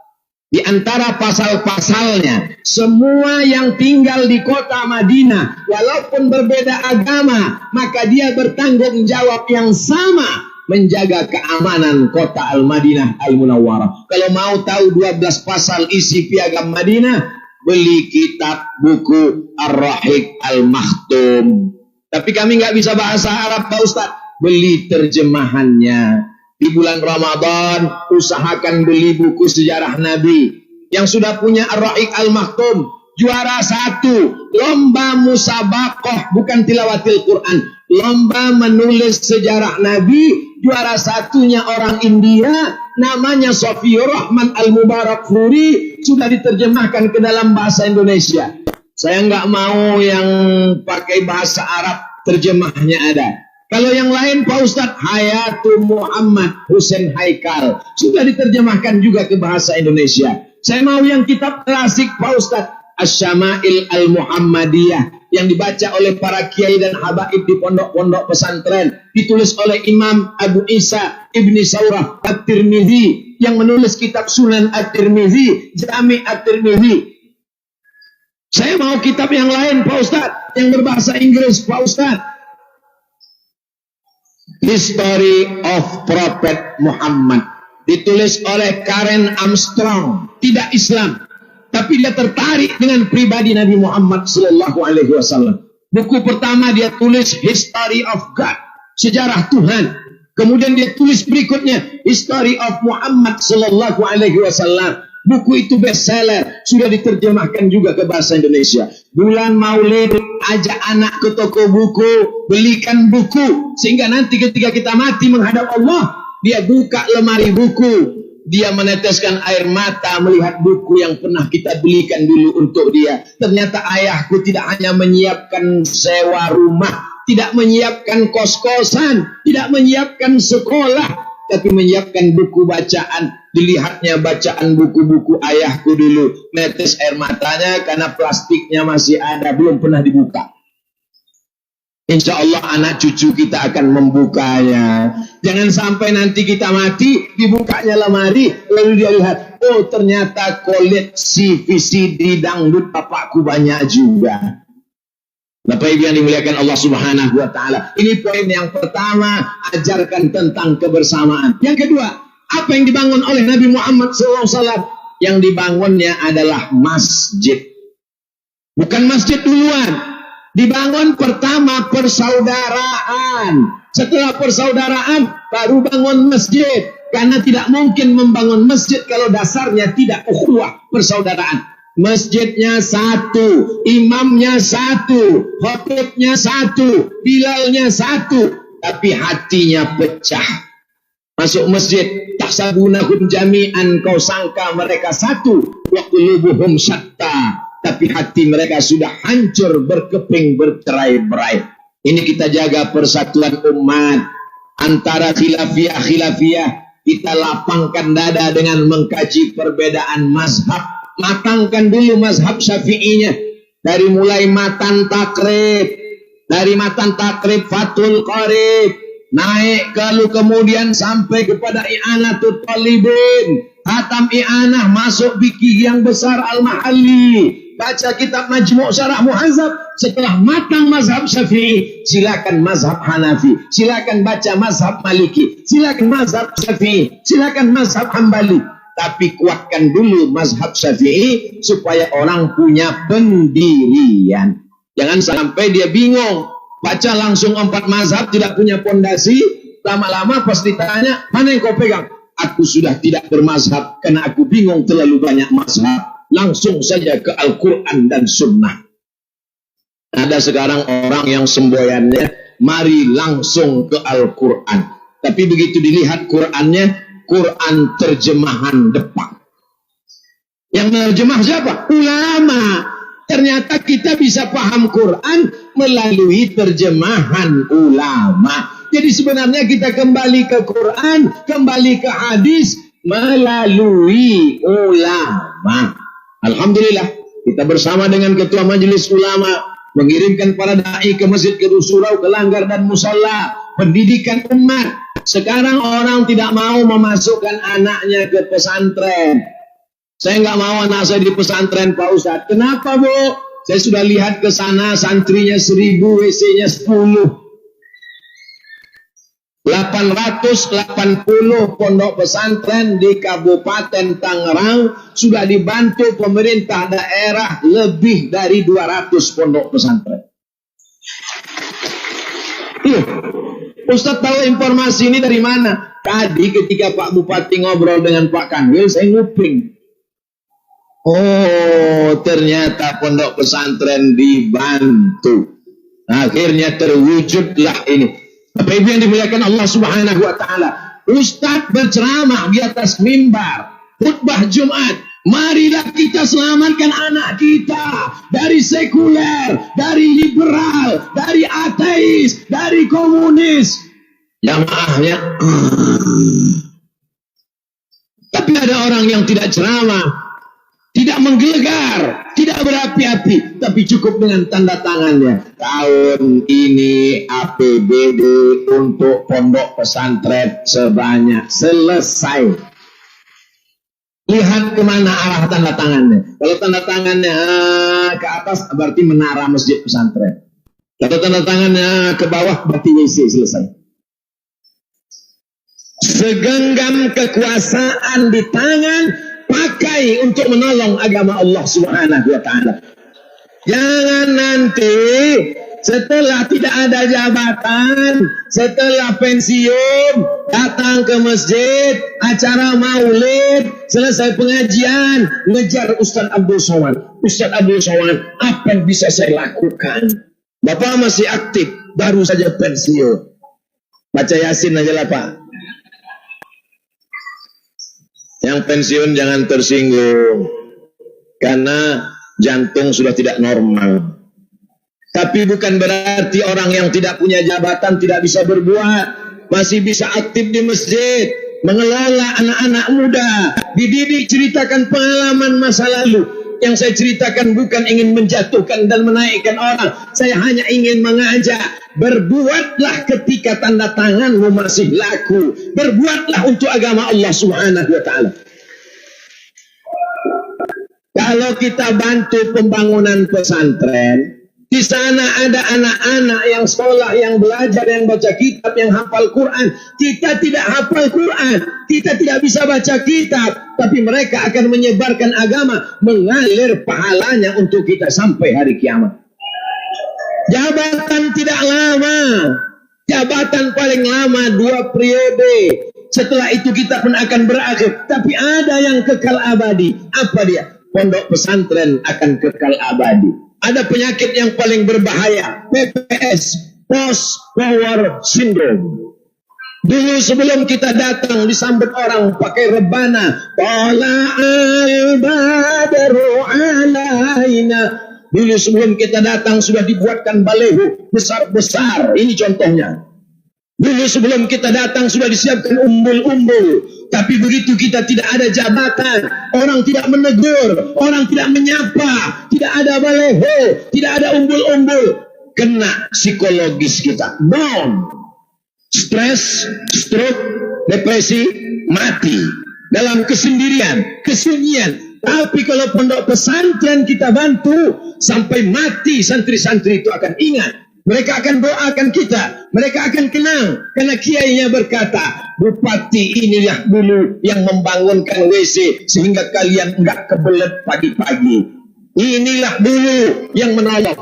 Di antara pasal-pasalnya, semua yang tinggal di kota Madinah, walaupun berbeda agama, maka dia bertanggung jawab yang sama menjaga keamanan kota Al-Madinah Al-Munawwarah. Kalau mau tahu 12 pasal isi piagam Madinah, beli kitab buku Ar-Rahiq Al-Makhtum. Tapi kami nggak bisa bahasa Arab, Pak Ustaz. Beli terjemahannya. Di bulan Ramadan, usahakan beli buku sejarah Nabi. Yang sudah punya Ar-Rahiq Al-Makhtum, juara 1, lomba musabakoh, bukan tilawatil Quran. Lomba menulis sejarah Nabi, juara 1-nya orang India, namanya Sofiur Rahman Al-Mubarakfuri, sudah diterjemahkan ke dalam bahasa Indonesia. Saya nggak mau yang pakai bahasa Arab, terjemahnya ada. Kalau yang lain Pak Ustadz, Hayatul Muhammad Hussein Haikal, sudah diterjemahkan juga ke bahasa Indonesia. Saya mau yang kitab klasik Pak Ustadz, Asy-Syama'il Al-Muhammadiyah, yang dibaca oleh para kiai dan habaib di pondok-pondok pesantren, ditulis oleh Imam Abu Isa Ibni Saurah At-Tirmidzi, yang menulis kitab Sunan At-Tirmidzi, Jami At-Tirmidzi. Saya mau kitab yang lain Pak Ustadz, yang berbahasa Inggris Pak Ustadz. History of Prophet Muhammad, ditulis oleh Karen Armstrong, tidak Islam, tapi dia tertarik dengan pribadi Nabi Muhammad sallallahu alaihi wasallam. Buku pertama dia tulis History of God, sejarah Tuhan. Kemudian dia tulis berikutnya History of Muhammad sallallahu alaihi wasallam. Buku itu bestseller, sudah diterjemahkan juga ke bahasa Indonesia. Bulan Maulid, ajak anak ke toko buku, belikan buku, sehingga nanti ketika kita mati menghadap Allah, dia buka lemari buku, dia meneteskan air mata melihat buku yang pernah kita belikan dulu untuk dia. Ternyata ayahku tidak hanya menyiapkan sewa rumah, tidak menyiapkan kos-kosan, tidak menyiapkan sekolah, tapi menyiapkan buku bacaan. Dilihatnya bacaan buku-buku ayahku dulu, netes air matanya karena plastiknya masih ada, belum pernah dibuka. Insya Allah anak cucu kita akan membukanya. Jangan sampai nanti kita mati, dibukanya lemari, lalu dia lihat, oh ternyata koleksi VCD dangdut bapakku banyak juga. Bapak Ibu yang dimuliakan Allah Subhanahu wa Ta'ala. Ini poin yang pertama, ajarkan tentang kebersamaan. Yang kedua, apa yang dibangun oleh Nabi Muhammad SAW? yang dibangunnya adalah masjid. Bukan masjid duluan. Dibangun pertama persaudaraan. Setelah persaudaraan baru bangun masjid. Karena tidak mungkin membangun masjid kalau dasarnya tidak ukhuwah persaudaraan. Masjidnya satu, imamnya satu, khatibnya satu, bilalnya satu, tapi hatinya pecah. Masuk masjid, tahsabunahum jami'an, kau sangka mereka satu, wa qulubuhum syatta, tapi hati mereka sudah hancur, berkeping, bercerai-berai. Ini kita jaga persatuan umat. Antara khilafiyah, kita lapangkan dada dengan mengkaji perbedaan mazhab. Matangkan dulu mazhab Syafi'inya. Dari mulai matan takrib, dari matan takrib Fathul Qarib, naik kalau kemudian sampai kepada I'anatul Talibin, khatam I'anah, masuk fikih yang besar Al-Mahalli, baca kitab Majmu' Syarah Muhazzab. Setelah matang mazhab Syafi'i, silakan mazhab Hanafi, silakan baca mazhab Maliki, silakan mazhab Syafi'i, silakan mazhab Hambali. Tapi kuatkan dulu mazhab Syafi'i supaya orang punya pendirian. Jangan sampai dia bingung, baca langsung 4 mazhab, tidak punya pondasi. Lama-lama pas ditanya, mana yang kau pegang? Aku sudah tidak bermazhab karena aku bingung terlalu banyak mazhab. Langsung saja ke Al-Quran dan Sunnah. Ada sekarang orang yang semboyannya, mari langsung ke Al-Quran. Tapi begitu dilihat Qurannya, Quran terjemahan depan. Yang menerjemah siapa? Ulama. Ternyata kita bisa paham Quran melalui terjemahan ulama. Jadi sebenarnya kita kembali ke Quran, kembali ke hadis melalui ulama. Alhamdulillah, kita bersama dengan Ketua Majelis Ulama mengirimkan para dai ke masjid, ke surau, ke langgar dan musalla, pendidikan umat. Sekarang orang tidak mau memasukkan anaknya ke pesantren. Saya nggak mau anak saya di pesantren, Pak Ustadz. Kenapa, Bu? Saya sudah lihat ke sana, santrinya 1000, WC-nya 10. 880 pondok pesantren di Kabupaten Tangerang sudah dibantu pemerintah daerah lebih dari 200 pondok pesantren. Ustadz tahu informasi ini dari mana? Tadi ketika Pak Bupati ngobrol dengan Pak Kanwil, saya nguping. Oh, ternyata pondok pesantren dibantu. Akhirnya terwujudlah ini. Bapak Ibu yang dimuliakan Allah Subhanahu wa taala, Ustadz berceramah di atas mimbar, khutbah Jumat. Marilah kita selamatkan anak kita dari sekuler, dari liberal, dari ateis, dari komunis. Jamaahnya. Tapi ada orang yang tidak ceramah, tidak menggelegar, tidak berapi-api, tapi cukup dengan tanda tangannya. Tahun ini APBD untuk pondok pesantren sebanyak, selesai. Lihat kemana arah tanda tangannya. Kalau tanda tangannya ke atas berarti menara masjid pesantren. Kalau tanda tangannya ke bawah berarti WC, selesai. Segenggam kekuasaan di tangan, pakai untuk menolong agama Allah Subhanahu wa taala. Jangan nanti setelah tidak ada jabatan, setelah pensiun, datang ke masjid, acara maulid, selesai pengajian, ngejar Ustaz Abdul Somad. Ustaz Abdul Somad, apa yang bisa saya lakukan? Bapak masih aktif, baru saja pensiun. Baca Yasin aja lah, Pak. Yang pensiun jangan tersinggung, karena jantung sudah tidak normal. Tapi bukan berarti orang yang tidak punya jabatan tidak bisa berbuat. Masih bisa aktif di masjid, mengelola anak-anak muda, dididik, ceritakan pengalaman masa lalu. Yang saya ceritakan bukan ingin menjatuhkan dan menaikkan orang. Saya hanya ingin mengajak, berbuatlah ketika tanda tanganmu masih laku. Berbuatlah untuk agama Allah Subhanahu wa taala. Kalau kita bantu pembangunan pesantren, Di sana ada anak-anak yang sekolah, yang belajar, yang baca kitab, yang hafal Quran. Kita tidak hafal Quran, kita tidak bisa baca kitab, tapi mereka akan menyebarkan agama, mengalir pahalanya untuk kita sampai hari kiamat. Jabatan tidak lama, jabatan paling lama 2 periode. Setelah itu kita pun akan berakhir, tapi ada yang kekal abadi. Apa dia? Pondok pesantren akan kekal abadi. Ada penyakit yang paling berbahaya, PPS, Post Power Syndrome. Dulu sebelum kita datang disambut orang pakai rebana, Tala'al badru alaina. Dulu sebelum kita datang sudah dibuatkan baleho besar-besar. Ini contohnya. Dulu sebelum kita datang sudah disiapkan umbul-umbul. Tapi begitu kita tidak ada jabatan, orang tidak menegur, orang tidak menyapa, tidak ada baleho, tidak ada umbul-umbul, kena psikologis kita, down, stres, stroke, depresi, mati dalam kesendirian, kesunyian. Tapi kalau pondok pesantren kita bantu, sampai mati santri-santri itu akan ingat. Mereka akan doakan kita, mereka akan kenal, karena kiainya berkata, bupati inilah dulu yang membangunkan WC sehingga kalian enggak kebelet pagi-pagi. Inilah dulu yang menolong.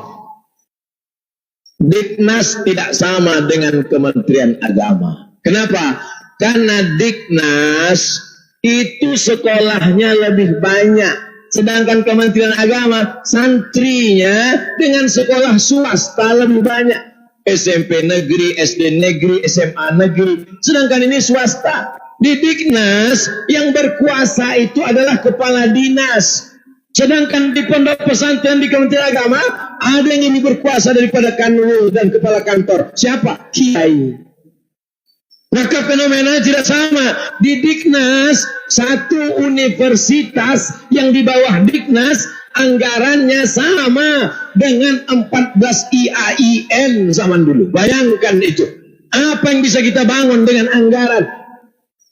Diknas tidak sama dengan Kementerian Agama. Kenapa? Karena Diknas itu sekolahnya lebih banyak. Sedangkan Kementerian Agama, santrinya dengan sekolah swasta lebih banyak. SMP negeri, SD negeri, SMA negeri. Sedangkan ini swasta. Di Diknas, yang berkuasa itu adalah kepala dinas. Sedangkan di pondok pesantren di Kementerian Agama, ada yang lebih berkuasa daripada kanwil dan kepala kantor. Siapa? Kiai. Maka fenomena tidak sama. Di Diknas, satu universitas yang di bawah Diknas, anggarannya sama dengan 14 IAIN zaman dulu. Bayangkan itu. Apa yang bisa kita bangun dengan anggaran?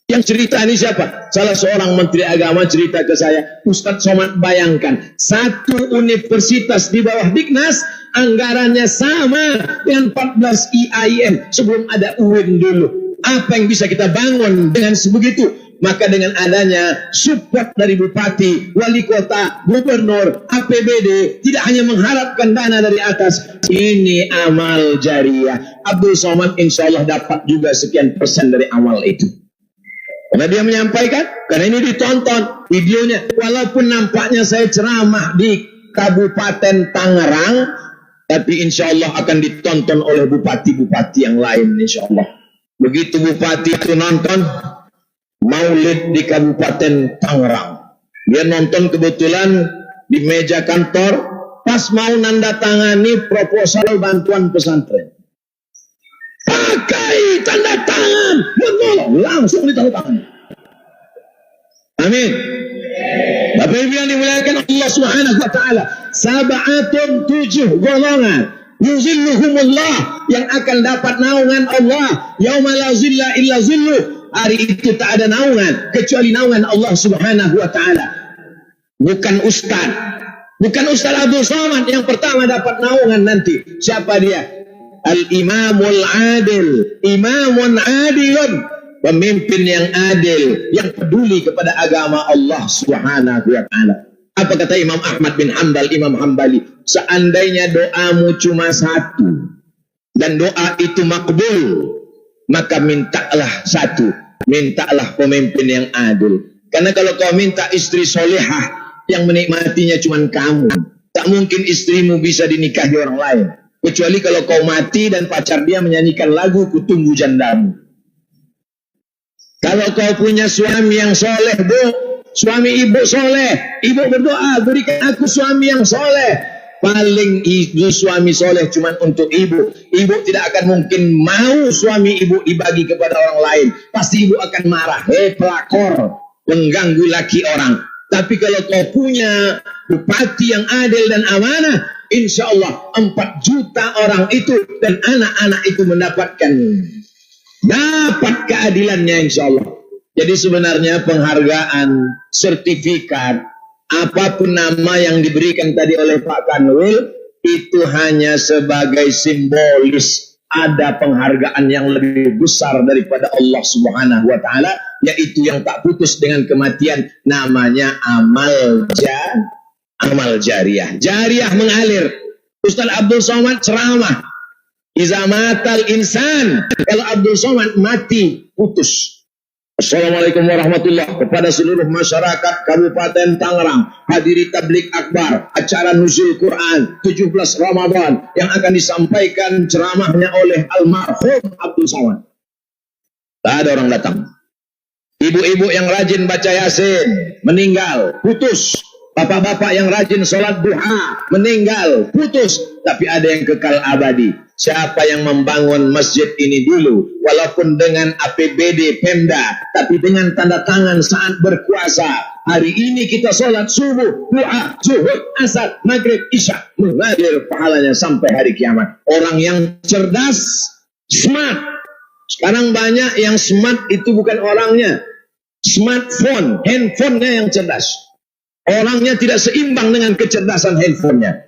Yang cerita ini siapa? Salah seorang menteri agama cerita ke saya, Ustadz Somad, bayangkan, satu universitas di bawah Diknas, anggarannya sama dengan 14 IAIN sebelum ada UIN dulu. Apa yang bisa kita bangun dengan sebegitu? Maka dengan adanya support dari bupati, wali kota, gubernur, APBD, tidak hanya mengharapkan dana dari atas, ini amal jariah. Abdul Somad insya Allah dapat juga sekian persen dari amal itu. Karena dia menyampaikan, karena ini ditonton videonya. Walaupun nampaknya saya ceramah di Kabupaten Tangerang, tapi insya Allah akan ditonton oleh bupati-bupati yang lain insya Allah. Begitu bupati itu nonton maulid di Kabupaten Tangerang, dia nonton kebetulan di meja kantor, pas mau nanda tangani proposal bantuan pesantren, pakai tanda tangan menolong, langsung ditanda tangan. Amin. Bapak Ibu yang dimuliakan Allah Subhanahu wa taala, sab'atun 7 golongan yuzilluhumullah yang akan dapat naungan Allah yauma la zilla illa zilluh. Hari itu tak ada naungan kecuali naungan Allah Subhanahu wa taala. Bukan Ustaz Abdul Somad yang pertama dapat naungan nanti. Siapa dia? Al-Imamul Adil, imamun adilun, pemimpin yang adil, yang peduli kepada agama Allah Subhanahu wa taala. Apa kata Imam Ahmad bin Hanbal, Imam Hambali? Seandainya doamu cuma satu dan doa itu makbul, maka mintalah satu, mintalah pemimpin yang adil. Karena kalau kau minta istri solehah yang menikmatinya cuma kamu, tak mungkin istrimu bisa dinikahi orang lain, kecuali kalau kau mati dan pacar dia menyanyikan lagu Kutunggu Jandamu. Kalau kau punya suami yang soleh, Bu, suami ibu soleh, ibu berdoa, berikan aku suami yang soleh. Paling ibu suami soleh cuma untuk ibu. Ibu tidak akan mungkin mau suami ibu dibagi kepada orang lain. Pasti ibu akan marah. Pelakor, mengganggu laki orang. Tapi kalau kau punya bupati yang adil dan amanah, insya Allah 4 juta orang itu dan anak-anak itu mendapatkan keadilannya insya Allah. Jadi sebenarnya penghargaan, sertifikat, apapun nama yang diberikan tadi oleh Pak Kanwil, itu hanya sebagai simbolis. Ada penghargaan yang lebih besar daripada Allah Subhanahu wa taala, yaitu yang tak putus dengan kematian, namanya amal jariah. Jariah mengalir. Ustaz Abdul Somad ceramah, iza matal insan, kalau Abdul Somad mati putus. Assalamualaikum warahmatullahi kepada seluruh masyarakat Kabupaten Tangerang, hadiri tablik akbar acara nuzul Quran 17 Ramadan yang akan disampaikan ceramahnya oleh almarhum Abdul Somad. Tak ada orang datang. Ibu-ibu yang rajin baca Yasin meninggal, putus. Bapak-bapak yang rajin sholat duha meninggal, putus. Tapi ada yang kekal abadi. Siapa yang membangun masjid ini dulu, walaupun dengan APBD Pemda, tapi dengan tanda tangan saat berkuasa. Hari ini kita sholat subuh, duha, zuhur, asar, maghrib, isya, mengalir pahalanya sampai hari kiamat. Orang yang cerdas, smart. Sekarang banyak yang smart itu bukan orangnya. Smartphone, handphonenya yang cerdas. Orangnya tidak seimbang dengan kecerdasan handphonenya.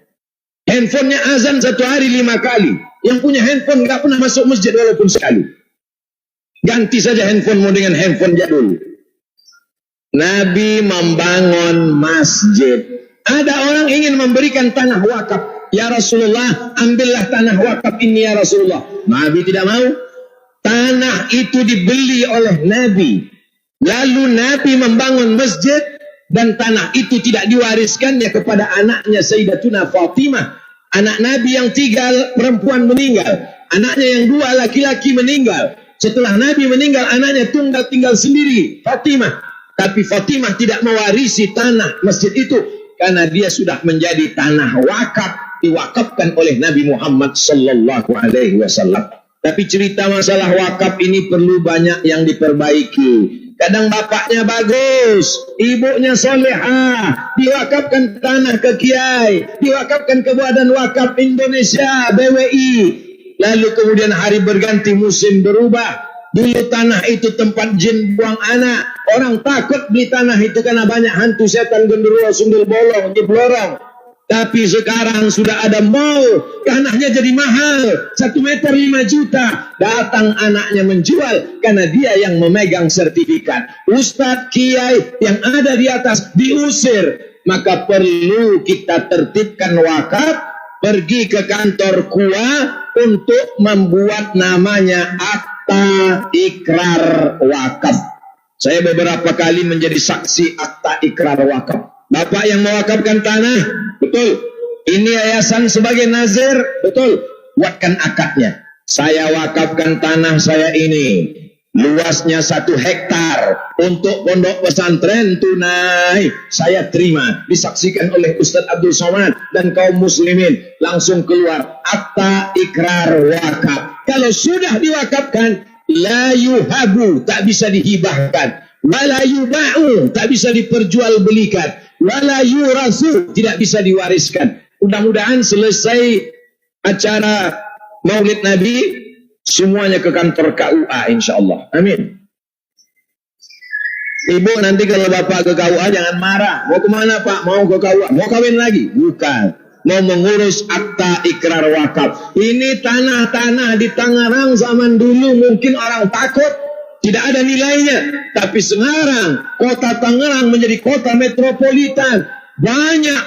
Handphonenya azan 1 hari 5 kali. Yang punya handphone nggak pernah masuk masjid walaupun sekali. Ganti saja handphonemu dengan handphone jadul. Nabi membangun masjid. Ada orang ingin memberikan tanah wakaf. Ya Rasulullah, ambillah tanah wakaf ini ya Rasulullah. Nabi tidak mau. Tanah itu dibeli oleh Nabi. Lalu Nabi membangun masjid. Dan tanah itu tidak diwariskannya kepada anaknya Sayyidatuna Fatimah. Anak Nabi yang 3 perempuan meninggal. Anaknya yang 2 laki-laki meninggal. Setelah Nabi meninggal, anaknya tunggal tinggal sendiri, Fatimah. Tapi Fatimah tidak mewarisi tanah masjid itu. Karena dia sudah menjadi tanah wakaf. Diwakafkan oleh Nabi Muhammad sallallahu alaihi wasallam. Tapi cerita masalah wakaf ini perlu banyak yang diperbaiki. Kadang bapaknya bagus, ibunya solehah, diwakafkan tanah ke kiai, diwakafkan ke Badan Wakaf Indonesia, BWI. Lalu kemudian hari berganti, musim berubah. Dulu tanah itu tempat jin buang anak. Orang takut beli tanah itu karena banyak hantu, setan, genderuwo, sundel bolong, jeblorong. Tapi sekarang sudah ada mall, tanahnya jadi mahal, 1 meter 5 juta. Datang anaknya menjual karena dia yang memegang sertifikat. Ustadz, kiai yang ada di atas diusir. Maka perlu kita tertibkan wakaf, pergi ke kantor KUA untuk membuat namanya akta ikrar wakaf. Saya beberapa kali menjadi saksi akta ikrar wakaf. Bapak yang mewakafkan tanah, betul. Ini yayasan sebagai nazir, betul. Buatkan akadnya. Saya wakafkan tanah saya ini. Luasnya 1 hektar. Untuk pondok pesantren tunai. Saya terima. Disaksikan oleh Ustaz Abdul Somad dan kaum muslimin. Langsung keluar akta ikrar wakaf. Kalau sudah diwakafkan, la yuhabu, tak bisa dihibahkan. Wala yuba'u, tak bisa diperjualbelikan. Wala yurasu, tidak bisa diwariskan. Mudah-mudahan selesai acara Maulid Nabi, semuanya ke kantor KUA insyaAllah. Amin. Ibu nanti kalau bapak ke KUA jangan marah. Mau kemana pak? Mau ke KUA? Mau kawin lagi? Bukan. Mau mengurus akta ikrar wakaf. Ini tanah-tanah di Tangerang zaman dulu mungkin orang takut. Tidak ada nilainya. Tapi sekarang kota Tangerang menjadi kota metropolitan. Banyak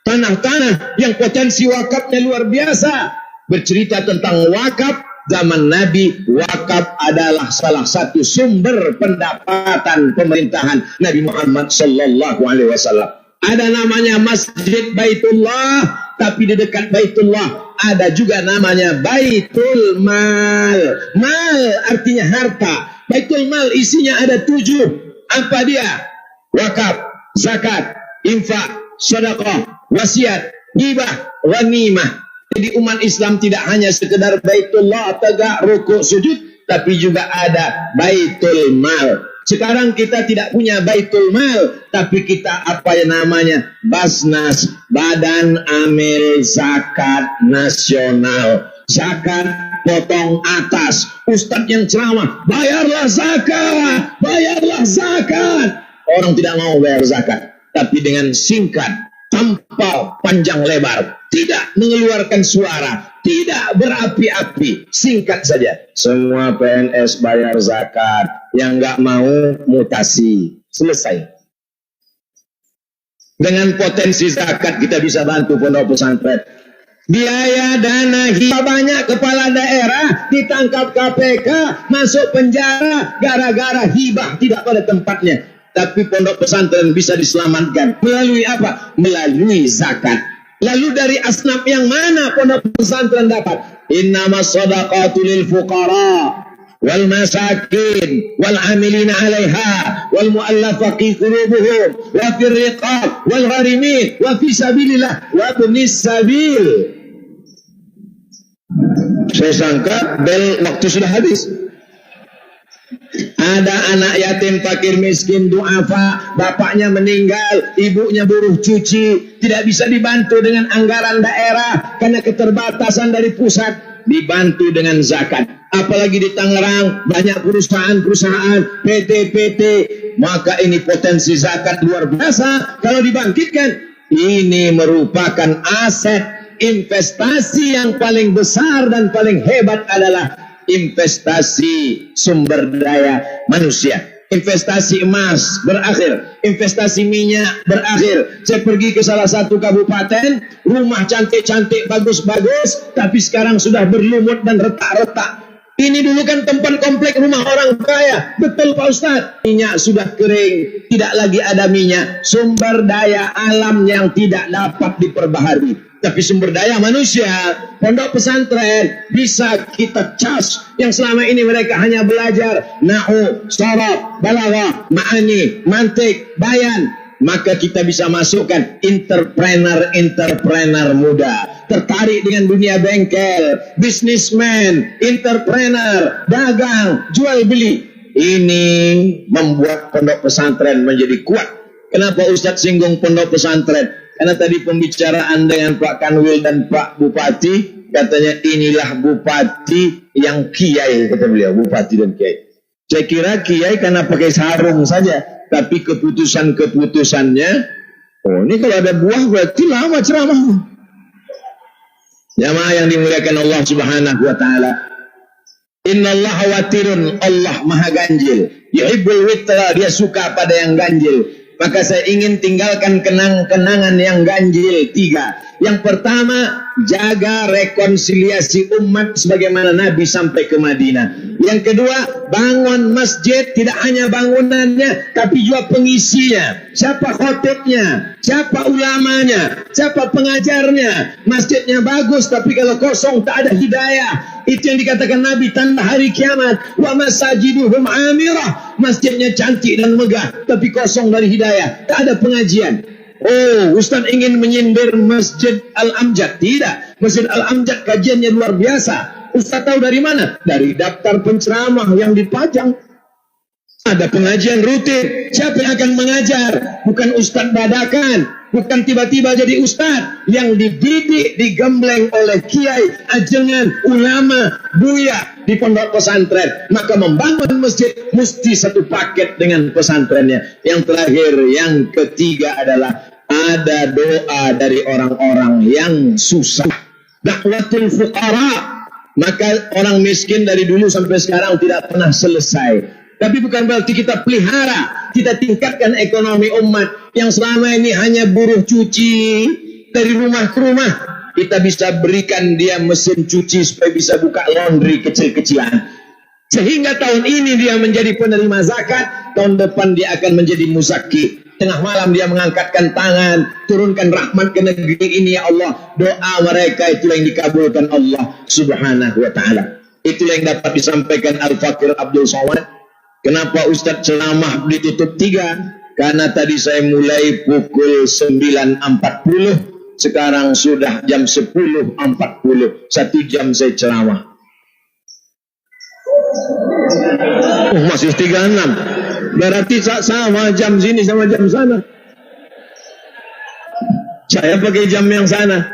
tanah-tanah yang potensi wakafnya luar biasa. Bercerita tentang wakaf zaman Nabi. Wakaf adalah salah satu sumber pendapatan pemerintahan Nabi Muhammad sallallahu alaihi wasallam. Ada namanya Masjid Baitullah, tapi di dekat Baitullah ada juga namanya Baitul Mal. Mal artinya harta. Baitul Mal isinya ada 7. Apa dia? Wakaf, zakat, infak, sedekah, wasiat, hibah, ghanimah. Jadi umat Islam tidak hanya sekedar Baitullah, tegak, rukuk, sujud, tapi juga ada Baitul Mal. Sekarang kita tidak punya Baitul Mal, tapi kita apa yang namanya? Basnas, Badan Amil Zakat Nasional. Zakat potong atas. Ustadz yang ceramah, bayarlah zakat, bayarlah zakat. Orang tidak mau bayar zakat, tapi dengan singkat, tanpa panjang lebar, tidak mengeluarkan suara, tidak berapi-api. Singkat saja, semua PNS bayar zakat, yang nggak mau mutasi. Selesai. Dengan potensi zakat kita bisa bantu pondok pesantren. Biaya dana hibah, banyak kepala daerah ditangkap KPK, masuk penjara gara-gara hibah tidak pada tempatnya. Tapi pondok pesantren bisa diselamatkan melalui apa? Melalui zakat. Lalu dari asnaf yang mana pondok pesantren dapat? Innamas shadaqatu lil fuqara wal masakin wal amilina 'alaiha wal mu'allafati qulubuhum wa fir riqab wal gharimin wa fi sabilillah wa ibnis sabil. Saya sangka bel waktu sudah habis. Ada anak yatim, fakir, miskin, duafa, bapaknya meninggal, ibunya buruh cuci, tidak bisa dibantu dengan anggaran daerah karena keterbatasan dari pusat, dibantu dengan zakat. Apalagi di Tangerang banyak perusahaan-perusahaan, PT-PT, maka ini potensi zakat luar biasa kalau dibangkitkan. Ini merupakan aset investasi yang paling besar dan paling hebat adalah investasi sumber daya manusia. Investasi emas berakhir, investasi minyak berakhir. Saya pergi ke salah satu kabupaten, rumah cantik-cantik, bagus-bagus, tapi sekarang sudah berlumut dan retak-retak. Ini dulu kan tempat komplek rumah orang kaya. Betul Pak Ustadz, minyak sudah kering, tidak lagi ada minyak. Sumber daya alam yang tidak dapat diperbaharui. Tapi sumber daya manusia, pondok pesantren bisa kita cas. Yang selama ini mereka hanya belajar nahu, sharaf, balaghah, ma'ani, mantik, bayan. Maka kita bisa masukkan entrepreneur muda, tertarik dengan dunia bengkel, businessman, entrepreneur, dagang, jual beli. Ini membuat pondok pesantren menjadi kuat. Kenapa Ustadz singgung pondok pesantren? Karena tadi pembicaraan dengan Pak Kanwil dan Pak Bupati, katanya inilah bupati yang kiai, kata beliau, bupati dan kiai. Saya kira kiai karena pakai sarung saja, tapi keputusan-keputusannya, oh ini kalau ada buah berarti lama ceramah. Jamaah yang dimuliakan Allah Subhanahu wa taala. Innallaha watirun, Allah maha ganjil. Yuhibbul witra, dia suka pada yang ganjil. Maka saya ingin tinggalkan kenang-kenangan yang ganjil 3. Yang pertama, jaga rekonsiliasi umat sebagaimana Nabi sampai ke Madinah. Yang kedua, bangun masjid, tidak hanya bangunannya, tapi juga pengisinya. Siapa khotibnya, siapa ulamanya, siapa pengajarnya. Masjidnya bagus, tapi kalau kosong tak ada hidayah. Itu yang dikatakan Nabi tanda hari kiamat. Wa masajiduhum amirah. Masjidnya cantik dan megah, tapi kosong dari hidayah. Tak ada pengajian. Oh, Ustaz ingin menyindir Masjid Al-Amjad. Tidak. Masjid Al-Amjad kajiannya luar biasa. Ustaz tahu dari mana? Dari daftar penceramah yang dipajang. Ada pengajian rutin. Siapa yang akan mengajar? Bukan Ustaz dadakan. Bukan tiba-tiba jadi Ustaz. Yang dididik, digembleng oleh kiai, ajengan, ulama, buya di pondok pesantren. Maka membangun masjid mesti satu paket dengan pesantrennya. Yang terakhir, yang ketiga adalah ada doa dari orang-orang yang susah. Dakwatul fuqara. Maka orang miskin dari dulu sampai sekarang tidak pernah selesai. Tapi bukan berarti kita pelihara, kita tingkatkan ekonomi umat yang selama ini hanya buruh cuci dari rumah ke rumah. Kita bisa berikan dia mesin cuci supaya bisa buka laundry kecil-kecilan. Sehingga tahun ini dia menjadi penerima zakat, tahun depan dia akan menjadi muzaki. Tengah malam dia mengangkatkan tangan, turunkan rahmat ke negeri ini ya Allah. Doa mereka itu yang dikabulkan Allah Subhanahu wa ta'ala. Itulah yang dapat disampaikan Al-Fakir Abdul Somad. Kenapa Ustadz ceramah ditutup 3? Karena tadi saya mulai pukul 9.40, sekarang sudah jam 10.40, 1 jam saya ceramah. Oh, masih 36. Berarti sama jam sini sama jam sana. Saya pakai jam yang sana.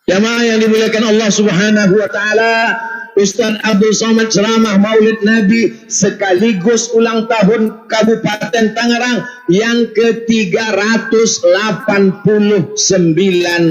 Jamaah yang dimuliakan Allah Subhanahu wa ta'ala, Ustaz Abdul Somad ceramah Maulid Nabi sekaligus ulang tahun Kabupaten Tangerang yang ke-389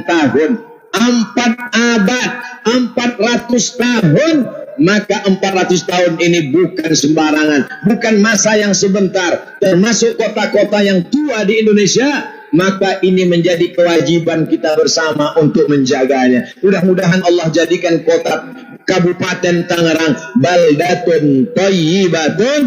tahun. 4 abad, 400 tahun. Maka 400 tahun ini bukan sembarangan, bukan masa yang sebentar, termasuk kota-kota yang tua di Indonesia. Maka ini menjadi kewajiban kita bersama untuk menjaganya. Mudah-mudahan Allah jadikan kota Kabupaten Tangerang baldatun thayyibatun.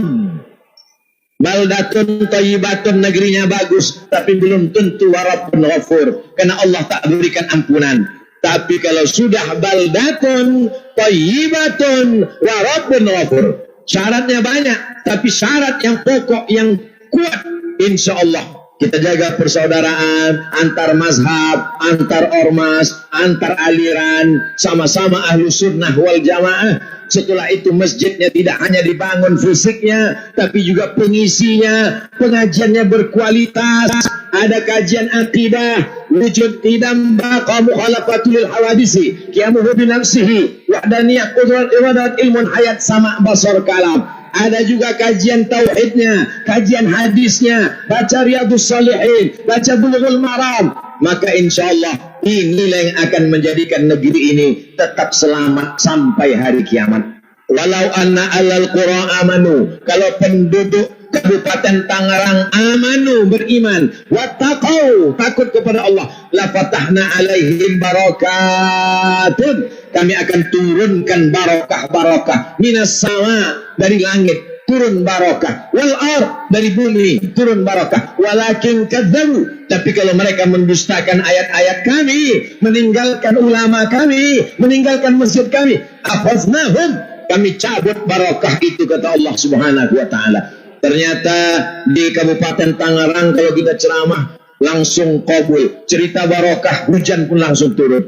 Baldatun thayyibatun, negerinya bagus, tapi belum tentu warabbun ghafur, karena Allah tak berikan ampunan. Tapi kalau sudah baldatun thayyibatun wa rabbun ghafur, syaratnya banyak, tapi syarat yang pokok yang kuat, insya Allah kita jaga persaudaraan antar mazhab, antar ormas, antar aliran, sama-sama ahlu sunnah wal jamaah. Setelah itu masjidnya tidak hanya dibangun fisiknya, tapi juga pengisinya, pengajiannya berkualitas, ada kajian akidah, wujud qidam baqa mukhalafatul hawadisi, qiyamuhu bi nafsihi, wahdaniyah qudrat iradat ilmun hayat sama basar kalam. Ada juga kajian tauhidnya, kajian hadisnya, baca Riyadhus Shalihin, baca Bulughul Maram. Maka insya Allah inilah yang akan menjadikan negeri ini tetap selamat sampai hari kiamat. Walau anna alal qura amanu, kalau penduduk Kabupaten Tangerang amanu, beriman, wattaqau, takut kepada Allah, la fatahna alaihim barakatun, kami akan turunkan barokah minas sama, dari langit turun barokah, wal ard, dari bumi turun barokah, walakin kadzabu, tapi kalau mereka mendustakan ayat-ayat kami, meninggalkan ulama kami, meninggalkan masjid kami, afaznahum, kami cabut barokah itu, kata Allah Subhanahu wa taala. Ternyata di Kabupaten Tangerang kalau kita ceramah langsung qabul, cerita barokah, hujan pun langsung turun.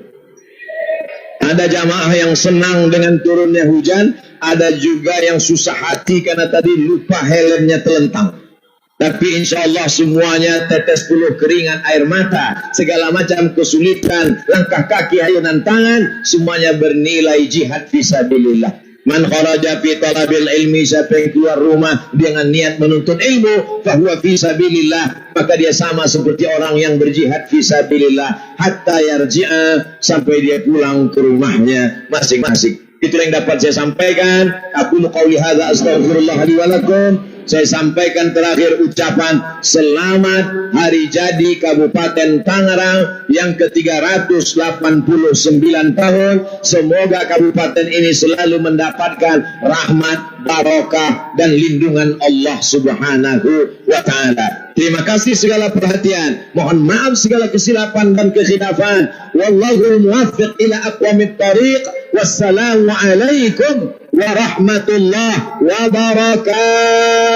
Ada jamaah yang senang dengan turunnya hujan, ada juga yang susah hati karena tadi lupa helmnya telentang. Tapi insya Allah semuanya tetes peluh keringat, air mata, segala macam kesulitan, langkah kaki, ayunan tangan, semuanya bernilai jihad fisabilillah. Man kharaja fi talabil ilmi, siapa yang keluar rumah dengan niat menuntut ilmu, fahuwa fi sabilillah, maka dia sama seperti orang yang berjihad fi sabilillah hatta yarji'a, sampai dia pulang ke rumahnya masing-masing. Itulah yang dapat saya sampaikan. Aku qauli hadza astaghfirullah li wa lakum. Saya sampaikan terakhir ucapan selamat hari jadi Kabupaten Tangerang yang ke-389 tahun. Semoga kabupaten ini selalu mendapatkan rahmat, barokah, dan lindungan Allah Subhanahu wa ta'ala. Terima kasih segala perhatian. Mohon maaf segala kesilapan dan kekhilafan. Wallahu muwaffiq ila aqwamit thariq. Wassalamu alaikum warahmatullahi wabarakatuh.